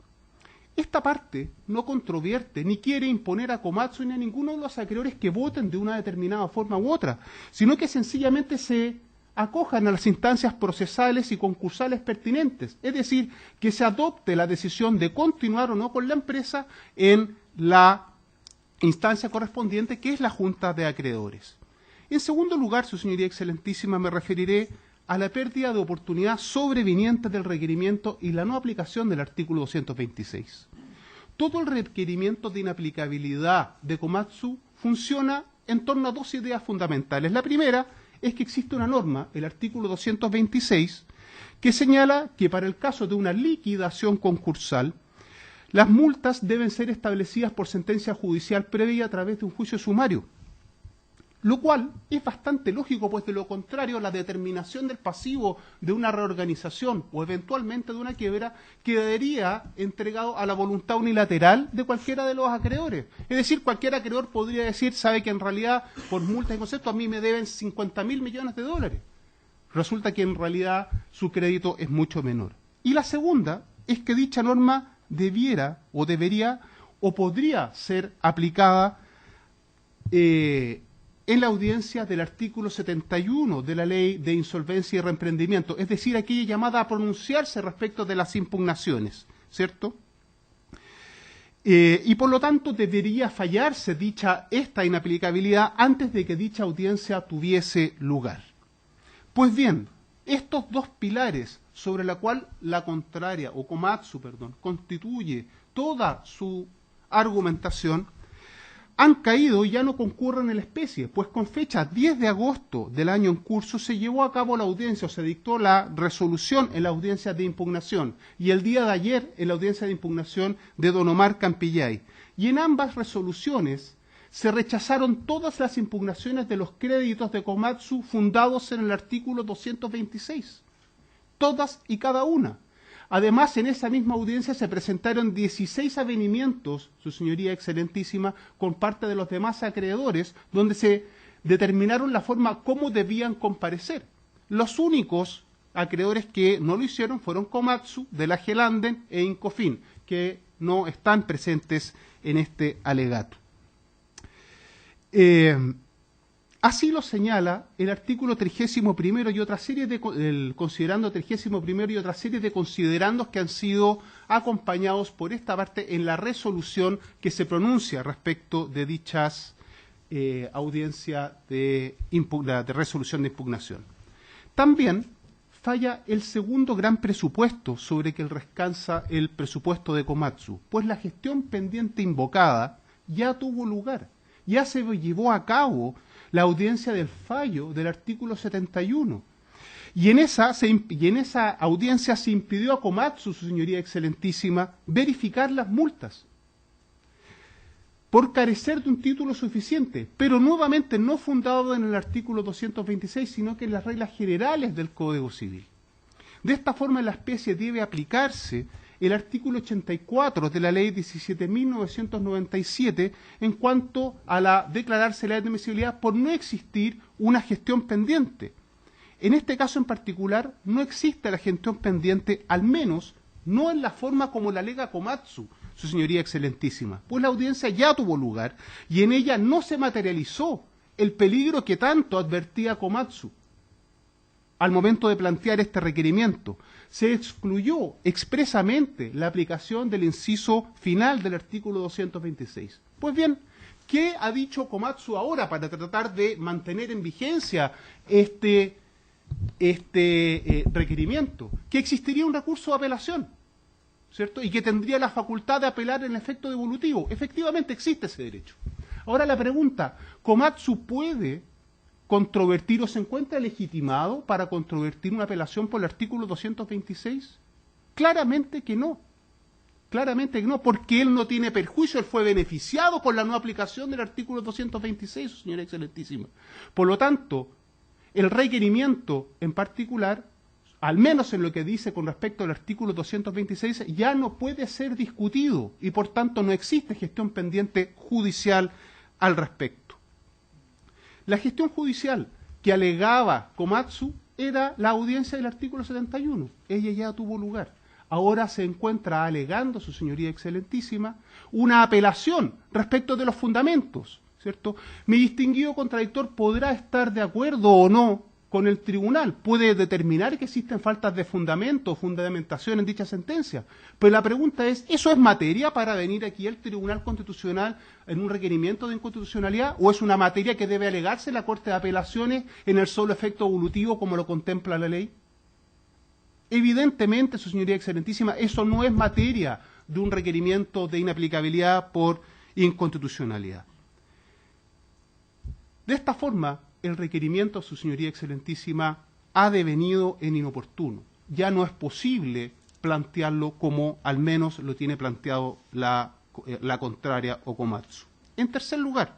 Esta parte no controvierte ni quiere imponer a Komatsu ni a ninguno de los acreedores que voten de una determinada forma u otra, sino que sencillamente se acojan a las instancias procesales y concursales pertinentes, es decir, que se adopte la decisión de continuar o no con la empresa en la instancia correspondiente, que es la Junta de Acreedores. En segundo lugar, su señoría excelentísima, me referiré a la pérdida de oportunidad sobreviniente del requerimiento y la no aplicación del artículo 226. Todo el requerimiento de inaplicabilidad de Komatsu funciona en torno a 2 ideas fundamentales. La primera es que existe una norma, el artículo 226, que señala que para el caso de una liquidación concursal, las multas deben ser establecidas por sentencia judicial previa a través de un juicio sumario, lo cual es bastante lógico, pues de lo contrario la determinación del pasivo de una reorganización o eventualmente de una quiebra quedaría entregado a la voluntad unilateral de cualquiera de los acreedores. Es decir, cualquier acreedor podría decir, sabe que en realidad por multas y conceptos a mí me deben 50.000 millones de dólares. Resulta que en realidad su crédito es mucho menor. Y la segunda es que dicha norma debiera o debería o podría ser aplicada en la audiencia del artículo 71 de la Ley de Insolvencia y Reemprendimiento, es decir, aquella llamada a pronunciarse respecto de las impugnaciones, ¿cierto? Y por lo tanto debería fallarse esta inaplicabilidad antes de que dicha audiencia tuviese lugar. Pues bien, estos 2 pilares sobre la cual la contraria, o Komatsu, constituye toda su argumentación, han caído y ya no concurren en la especie, pues con fecha 10 de agosto del año en curso se llevó a cabo la audiencia, o se dictó la resolución en la audiencia de impugnación, y el día de ayer en la audiencia de impugnación de Don Omar Campillay. Y en ambas resoluciones se rechazaron todas las impugnaciones de los créditos de Komatsu fundados en el artículo 226, todas y cada una. Además, en esa misma audiencia se presentaron 16 avenimientos, su señoría excelentísima, con parte de los demás acreedores, donde se determinaron la forma cómo debían comparecer. Los únicos acreedores que no lo hicieron fueron Komatsu, de la Gelanden e Incofin, que no están presentes en este alegato. Así lo señala el artículo 31 y otra serie de considerando 31 y otra serie de considerandos que han sido acompañados por esta parte en la resolución que se pronuncia respecto de dichas audiencias de resolución de impugnación. También falla el segundo gran presupuesto sobre que descansa el presupuesto de Komatsu, pues la gestión pendiente invocada ya tuvo lugar, ya se llevó a cabo la audiencia del fallo del artículo 71. Y en esa audiencia se impidió a Komatsu, su señoría excelentísima, verificar las multas por carecer de un título suficiente, pero nuevamente no fundado en el artículo 226, sino que en las reglas generales del Código Civil. De esta forma, en la especie debe aplicarse el artículo 84 de la Ley 17.997 en cuanto a la declararse la admisibilidad por no existir una gestión pendiente. En este caso en particular no existe la gestión pendiente, al menos no en la forma como la alega Komatsu, su señoría excelentísima, pues la audiencia ya tuvo lugar y en ella no se materializó el peligro que tanto advertía Komatsu. Al momento de plantear este requerimiento, se excluyó expresamente la aplicación del inciso final del artículo 226. Pues bien, ¿qué ha dicho Komatsu ahora para tratar de mantener en vigencia este requerimiento? Que existiría un recurso de apelación, ¿cierto? Y que tendría la facultad de apelar en efecto devolutivo. Efectivamente existe ese derecho. Ahora la pregunta, ¿Komatsu puede controvertir o se encuentra legitimado para controvertir una apelación por el artículo 226? Claramente que no. Claramente que no, porque él no tiene perjuicio, él fue beneficiado con la no aplicación del artículo 226, señora excelentísima. Por lo tanto, el requerimiento en particular al menos en lo que dice con respecto al artículo 226, ya no puede ser discutido y por tanto no existe gestión pendiente judicial al respecto. La gestión judicial que alegaba Komatsu era la audiencia del artículo 71. Ella ya tuvo lugar. Ahora se encuentra alegando, su señoría excelentísima, una apelación respecto de los fundamentos, ¿cierto? Mi distinguido contradictor podrá estar de acuerdo o no con el tribunal, puede determinar que existen faltas de fundamento o fundamentación en dicha sentencia, pero la pregunta es, ¿eso es materia para venir aquí al Tribunal Constitucional en un requerimiento de inconstitucionalidad o es una materia que debe alegarse en la Corte de Apelaciones en el solo efecto evolutivo como lo contempla la ley? Evidentemente, su señoría excelentísima, eso no es materia de un requerimiento de inaplicabilidad por inconstitucionalidad. De esta forma, el requerimiento, su señoría excelentísima, ha devenido en inoportuno. Ya no es posible plantearlo como al menos lo tiene planteado la contraria o Komatsu. En tercer lugar,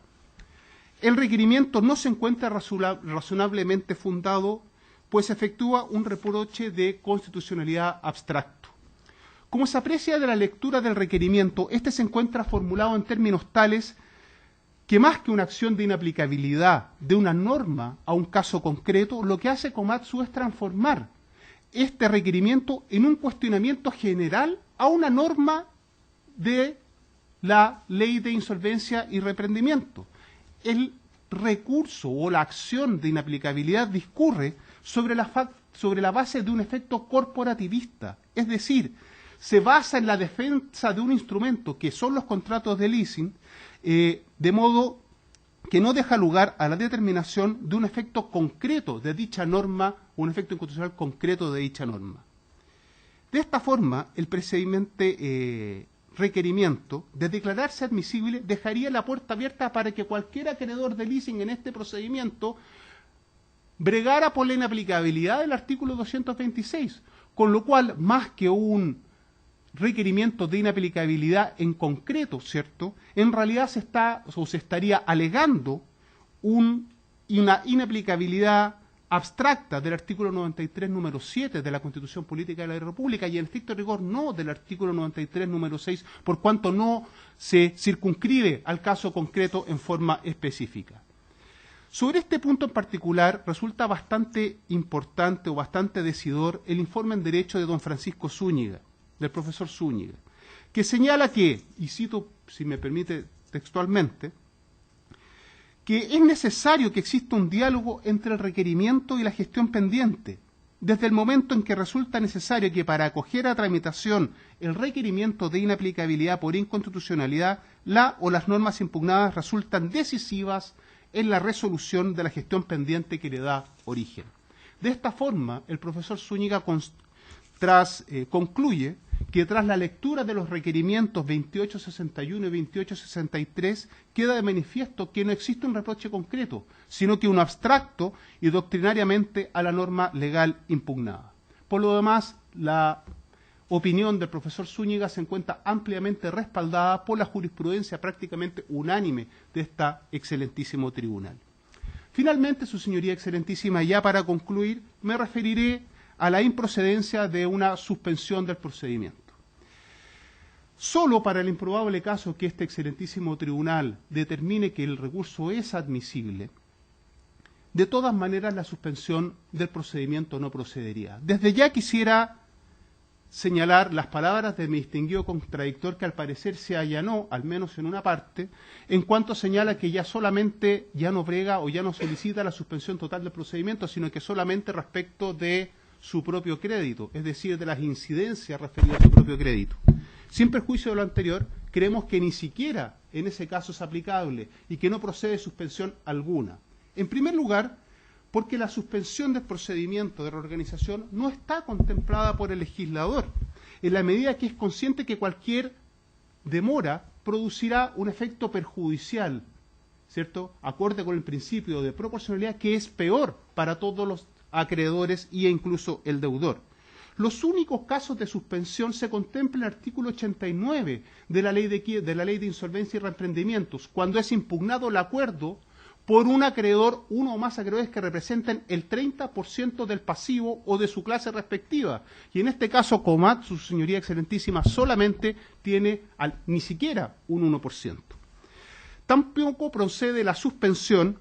el requerimiento no se encuentra razonablemente fundado, pues efectúa un reproche de constitucionalidad abstracto. Como se aprecia de la lectura del requerimiento, este se encuentra formulado en términos tales que más que una acción de inaplicabilidad de una norma a un caso concreto, lo que hace Komatsu es transformar este requerimiento en un cuestionamiento general a una norma de la ley de insolvencia y reprendimiento. El recurso o la acción de inaplicabilidad discurre sobre la base de un efecto corporativista, es decir, se basa en la defensa de un instrumento que son los contratos de leasing, de modo que no deja lugar a la determinación de un efecto concreto de dicha norma o un efecto inconstitucional concreto de dicha norma. De esta forma, el procedimiento requerimiento de declararse admisible dejaría la puerta abierta para que cualquier acreedor de leasing en este procedimiento bregara por la inaplicabilidad del artículo 226, con lo cual, más que un requerimiento de inaplicabilidad en concreto, ¿cierto?, en realidad se estaría alegando una inaplicabilidad abstracta del artículo 93, número 7 de la Constitución Política de la República y en estricto rigor no del artículo 93, número 6, por cuanto no se circunscribe al caso concreto en forma específica. Sobre este punto en particular resulta bastante importante o bastante decidor el informe en Derecho de don Francisco Zúñiga, del profesor Zúñiga, que señala que, y cito si me permite textualmente, que es necesario que exista un diálogo entre el requerimiento y la gestión pendiente, desde el momento en que resulta necesario que para acoger a tramitación el requerimiento de inaplicabilidad por inconstitucionalidad, la o las normas impugnadas resultan decisivas en la resolución de la gestión pendiente que le da origen. De esta forma, el profesor Zúñiga concluye que tras la lectura de los requerimientos 2861 y 2863 queda de manifiesto que no existe un reproche concreto, sino que un abstracto y doctrinariamente a la norma legal impugnada. Por lo demás, la opinión del profesor Zúñiga se encuentra ampliamente respaldada por la jurisprudencia prácticamente unánime de este excelentísimo tribunal. Finalmente, su señoría excelentísima, ya para concluir, me referiré a la improcedencia de una suspensión del procedimiento. Solo para el improbable caso que este excelentísimo tribunal determine que el recurso es admisible, de todas maneras la suspensión del procedimiento no procedería. Desde ya quisiera señalar las palabras de mi distinguido contradictor que al parecer se allanó, al menos en una parte, en cuanto señala que ya solamente ya no brega o ya no solicita la suspensión total del procedimiento, sino que solamente respecto de su propio crédito, es decir, de las incidencias referidas a su propio crédito. Sin perjuicio de lo anterior, creemos que ni siquiera en ese caso es aplicable y que no procede suspensión alguna. En primer lugar, porque la suspensión del procedimiento de reorganización no está contemplada por el legislador, en la medida que es consciente que cualquier demora producirá un efecto perjudicial, ¿cierto?, acorde con el principio de proporcionalidad, que es peor para todos los acreedores e incluso el deudor. Los únicos casos de suspensión se contempla en el artículo 89 de la ley de insolvencia y reemprendimientos, cuando es impugnado el acuerdo por un acreedor, uno o más acreedores que representen el 30% del pasivo o de su clase respectiva. Y en este caso, Komatsu, su señoría excelentísima, solamente tiene ni siquiera un 1%. Tampoco procede la suspensión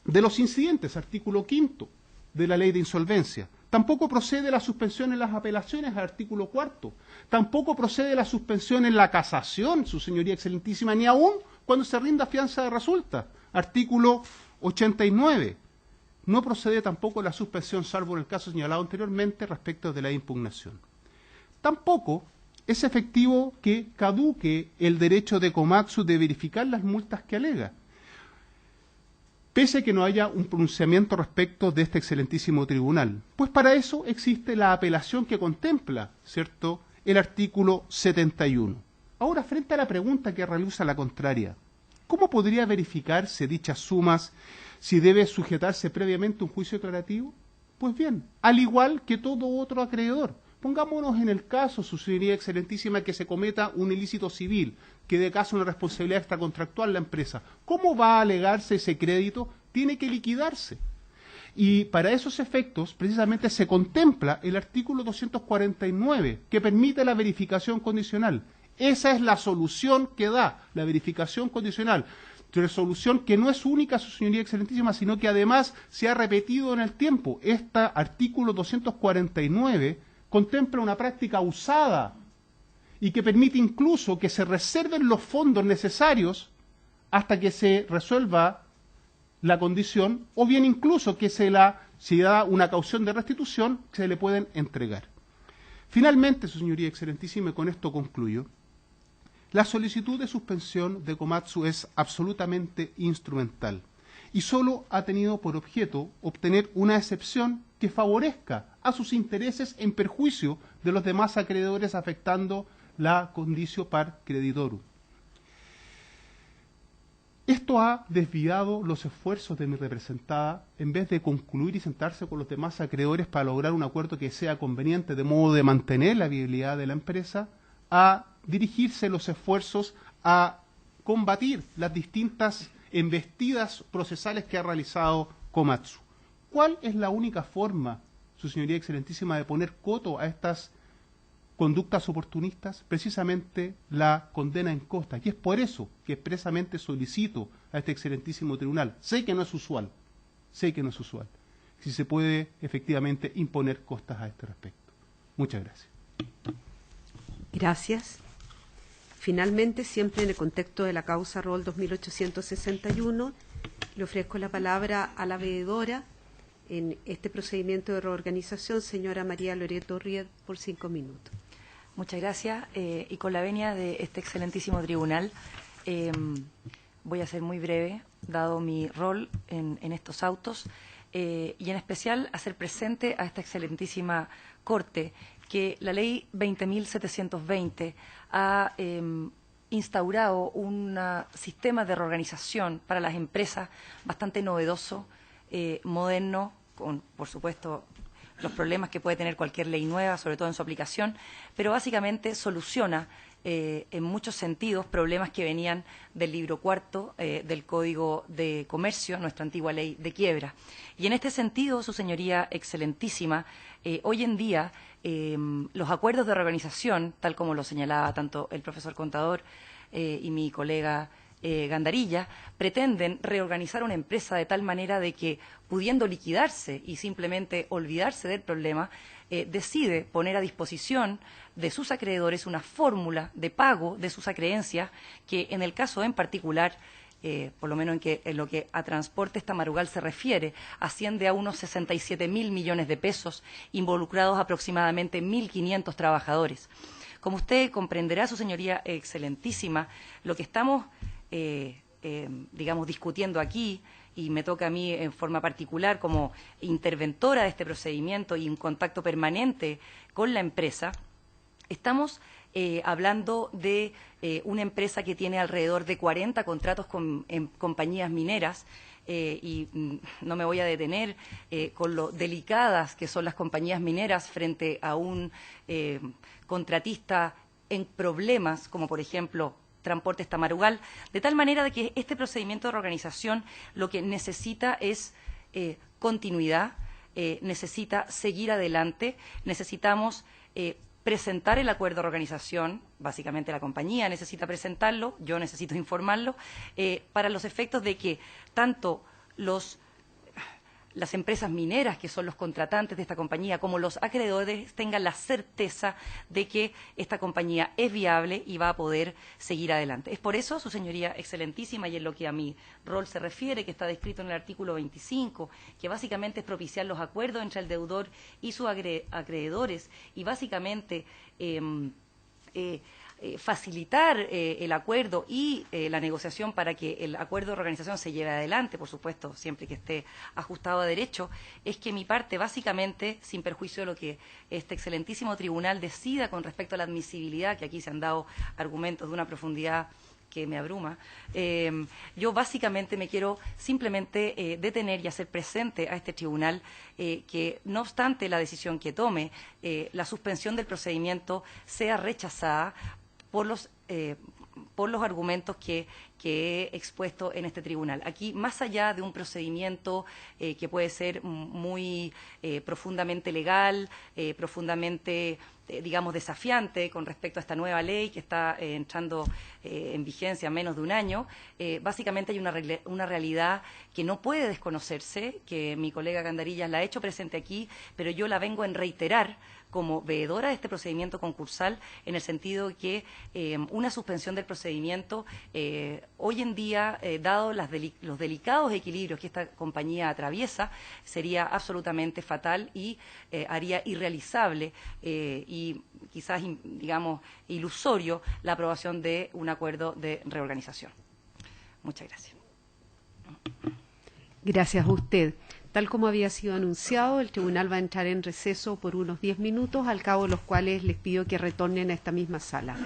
de los incidentes, artículo 5 de la Ley de Insolvencia. Tampoco procede la suspensión en las apelaciones, artículo 4. Tampoco procede la suspensión en la casación, su señoría excelentísima, ni aún cuando se rinda fianza de resulta, artículo 89. No procede tampoco la suspensión, salvo en el caso señalado anteriormente, respecto de la impugnación. Tampoco es efectivo que caduque el derecho de Komatsu de verificar las multas que alega, pese a que no haya un pronunciamiento respecto de este excelentísimo tribunal. Pues para eso existe la apelación que contempla, ¿cierto?, el artículo 71. Ahora, frente a la pregunta que realiza la contraria, ¿cómo podría verificarse dichas sumas si debe sujetarse previamente un juicio declarativo? Pues bien, al igual que todo otro acreedor. Pongámonos en el caso, su señoría excelentísima, que se cometa un ilícito civil, que de caso una responsabilidad extracontractual la empresa. ¿Cómo va a alegarse ese crédito? Tiene que liquidarse. Y para esos efectos, precisamente, se contempla el artículo 249, que permite la verificación condicional. Esa es la solución que da, la verificación condicional. Resolución que no es única, su señoría excelentísima, sino que además se ha repetido en el tiempo. Este artículo 249 contempla una práctica usada y que permite incluso que se reserven los fondos necesarios hasta que se resuelva la condición, o bien incluso que si da una caución de restitución, se le pueden entregar. Finalmente, su señoría excelentísima, y con esto concluyo, la solicitud de suspensión de Komatsu es absolutamente instrumental y solo ha tenido por objeto obtener una excepción que favorezca a sus intereses en perjuicio de los demás acreedores, afectando la conditio par creditorum. Esto ha desviado los esfuerzos de mi representada, en vez de concluir y sentarse con los demás acreedores para lograr un acuerdo que sea conveniente, de modo de mantener la viabilidad de la empresa, a dirigirse los esfuerzos a combatir las distintas embestidas procesales que ha realizado Komatsu. ¿Cuál es la única forma, su señoría excelentísima, de poner coto a estas conductas oportunistas? Precisamente la condena en costa, y es por eso que expresamente solicito a este excelentísimo tribunal, sé que no es usual, si se puede efectivamente imponer costas a este respecto. Muchas gracias.
Gracias. Finalmente, siempre en el contexto de la causa Rol 2861, le ofrezco la palabra a la veedora en este procedimiento de reorganización, señora María Loreto Ried, por 5 minutos.
Muchas gracias. Y con la venia de este excelentísimo tribunal, voy a ser muy breve, dado mi rol en estos autos, y en especial hacer presente a esta excelentísima Corte que la ley 20.720 ha instaurado un sistema de reorganización para las empresas bastante novedoso, moderno, con, por supuesto, los problemas que puede tener cualquier ley nueva, sobre todo en su aplicación, pero básicamente soluciona en muchos sentidos problemas que venían del libro cuarto del Código de Comercio, nuestra antigua ley de quiebra. Y en este sentido, su señoría excelentísima, hoy en día los acuerdos de reorganización, tal como lo señalaba tanto el profesor Contador y mi colega Gandarilla, pretenden reorganizar una empresa de tal manera de que, pudiendo liquidarse y simplemente olvidarse del problema, decide poner a disposición de sus acreedores una fórmula de pago de sus acreencias que, en el caso en particular, por lo menos en lo que a Transportes Tamarugal se refiere, asciende a unos 67.000 millones de pesos, involucrados aproximadamente 1.500 trabajadores. Como usted comprenderá, su señoría excelentísima, lo que estamos digamos, discutiendo aquí, y me toca a mí en forma particular como interventora de este procedimiento y en contacto permanente con la empresa, estamos hablando de una empresa que tiene alrededor de 40 contratos con compañías mineras, y no me voy a detener con lo delicadas que son las compañías mineras frente a un contratista en problemas, como por ejemplo Transportes Tamarugal, de tal manera de que este procedimiento de reorganización lo que necesita es continuidad, necesita seguir adelante, necesitamos presentar el acuerdo de reorganización, básicamente la compañía necesita presentarlo, yo necesito informarlo, para los efectos de que tanto las empresas mineras, que son los contratantes de esta compañía, como los acreedores tengan la certeza de que esta compañía es viable y va a poder seguir adelante. Es por eso, su señoría excelentísima, y en lo que a mi rol se refiere, que está descrito en el artículo 25, que básicamente es propiciar los acuerdos entre el deudor y sus acreedores, y básicamente facilitar el acuerdo y la negociación para que el acuerdo de reorganización se lleve adelante, por supuesto, siempre que esté ajustado a derecho, es que mi parte, básicamente, sin perjuicio de lo que este excelentísimo tribunal decida con respecto a la admisibilidad, que aquí se han dado argumentos de una profundidad que me abruma, yo básicamente me quiero simplemente detener y hacer presente a este tribunal que, no obstante la decisión que tome, la suspensión del procedimiento sea rechazada por los argumentos que he expuesto en este tribunal. Aquí, más allá de un procedimiento que puede ser muy profundamente legal, profundamente, digamos, desafiante con respecto a esta nueva ley que está entrando en vigencia menos de un año, básicamente hay una realidad que no puede desconocerse, que mi colega Gandarillas la ha hecho presente aquí, pero yo la vengo a reiterar como veedora de este procedimiento concursal, en el sentido de que una suspensión del procedimiento hoy en día, dado los delicados equilibrios que esta compañía atraviesa, sería absolutamente fatal y haría irrealizable y quizás, digamos, ilusorio la aprobación de un acuerdo de reorganización. Muchas gracias.
Gracias a usted. Tal como había sido anunciado, el tribunal va a entrar en receso por unos 10 minutos, al cabo de los cuales les pido que retornen a esta misma sala.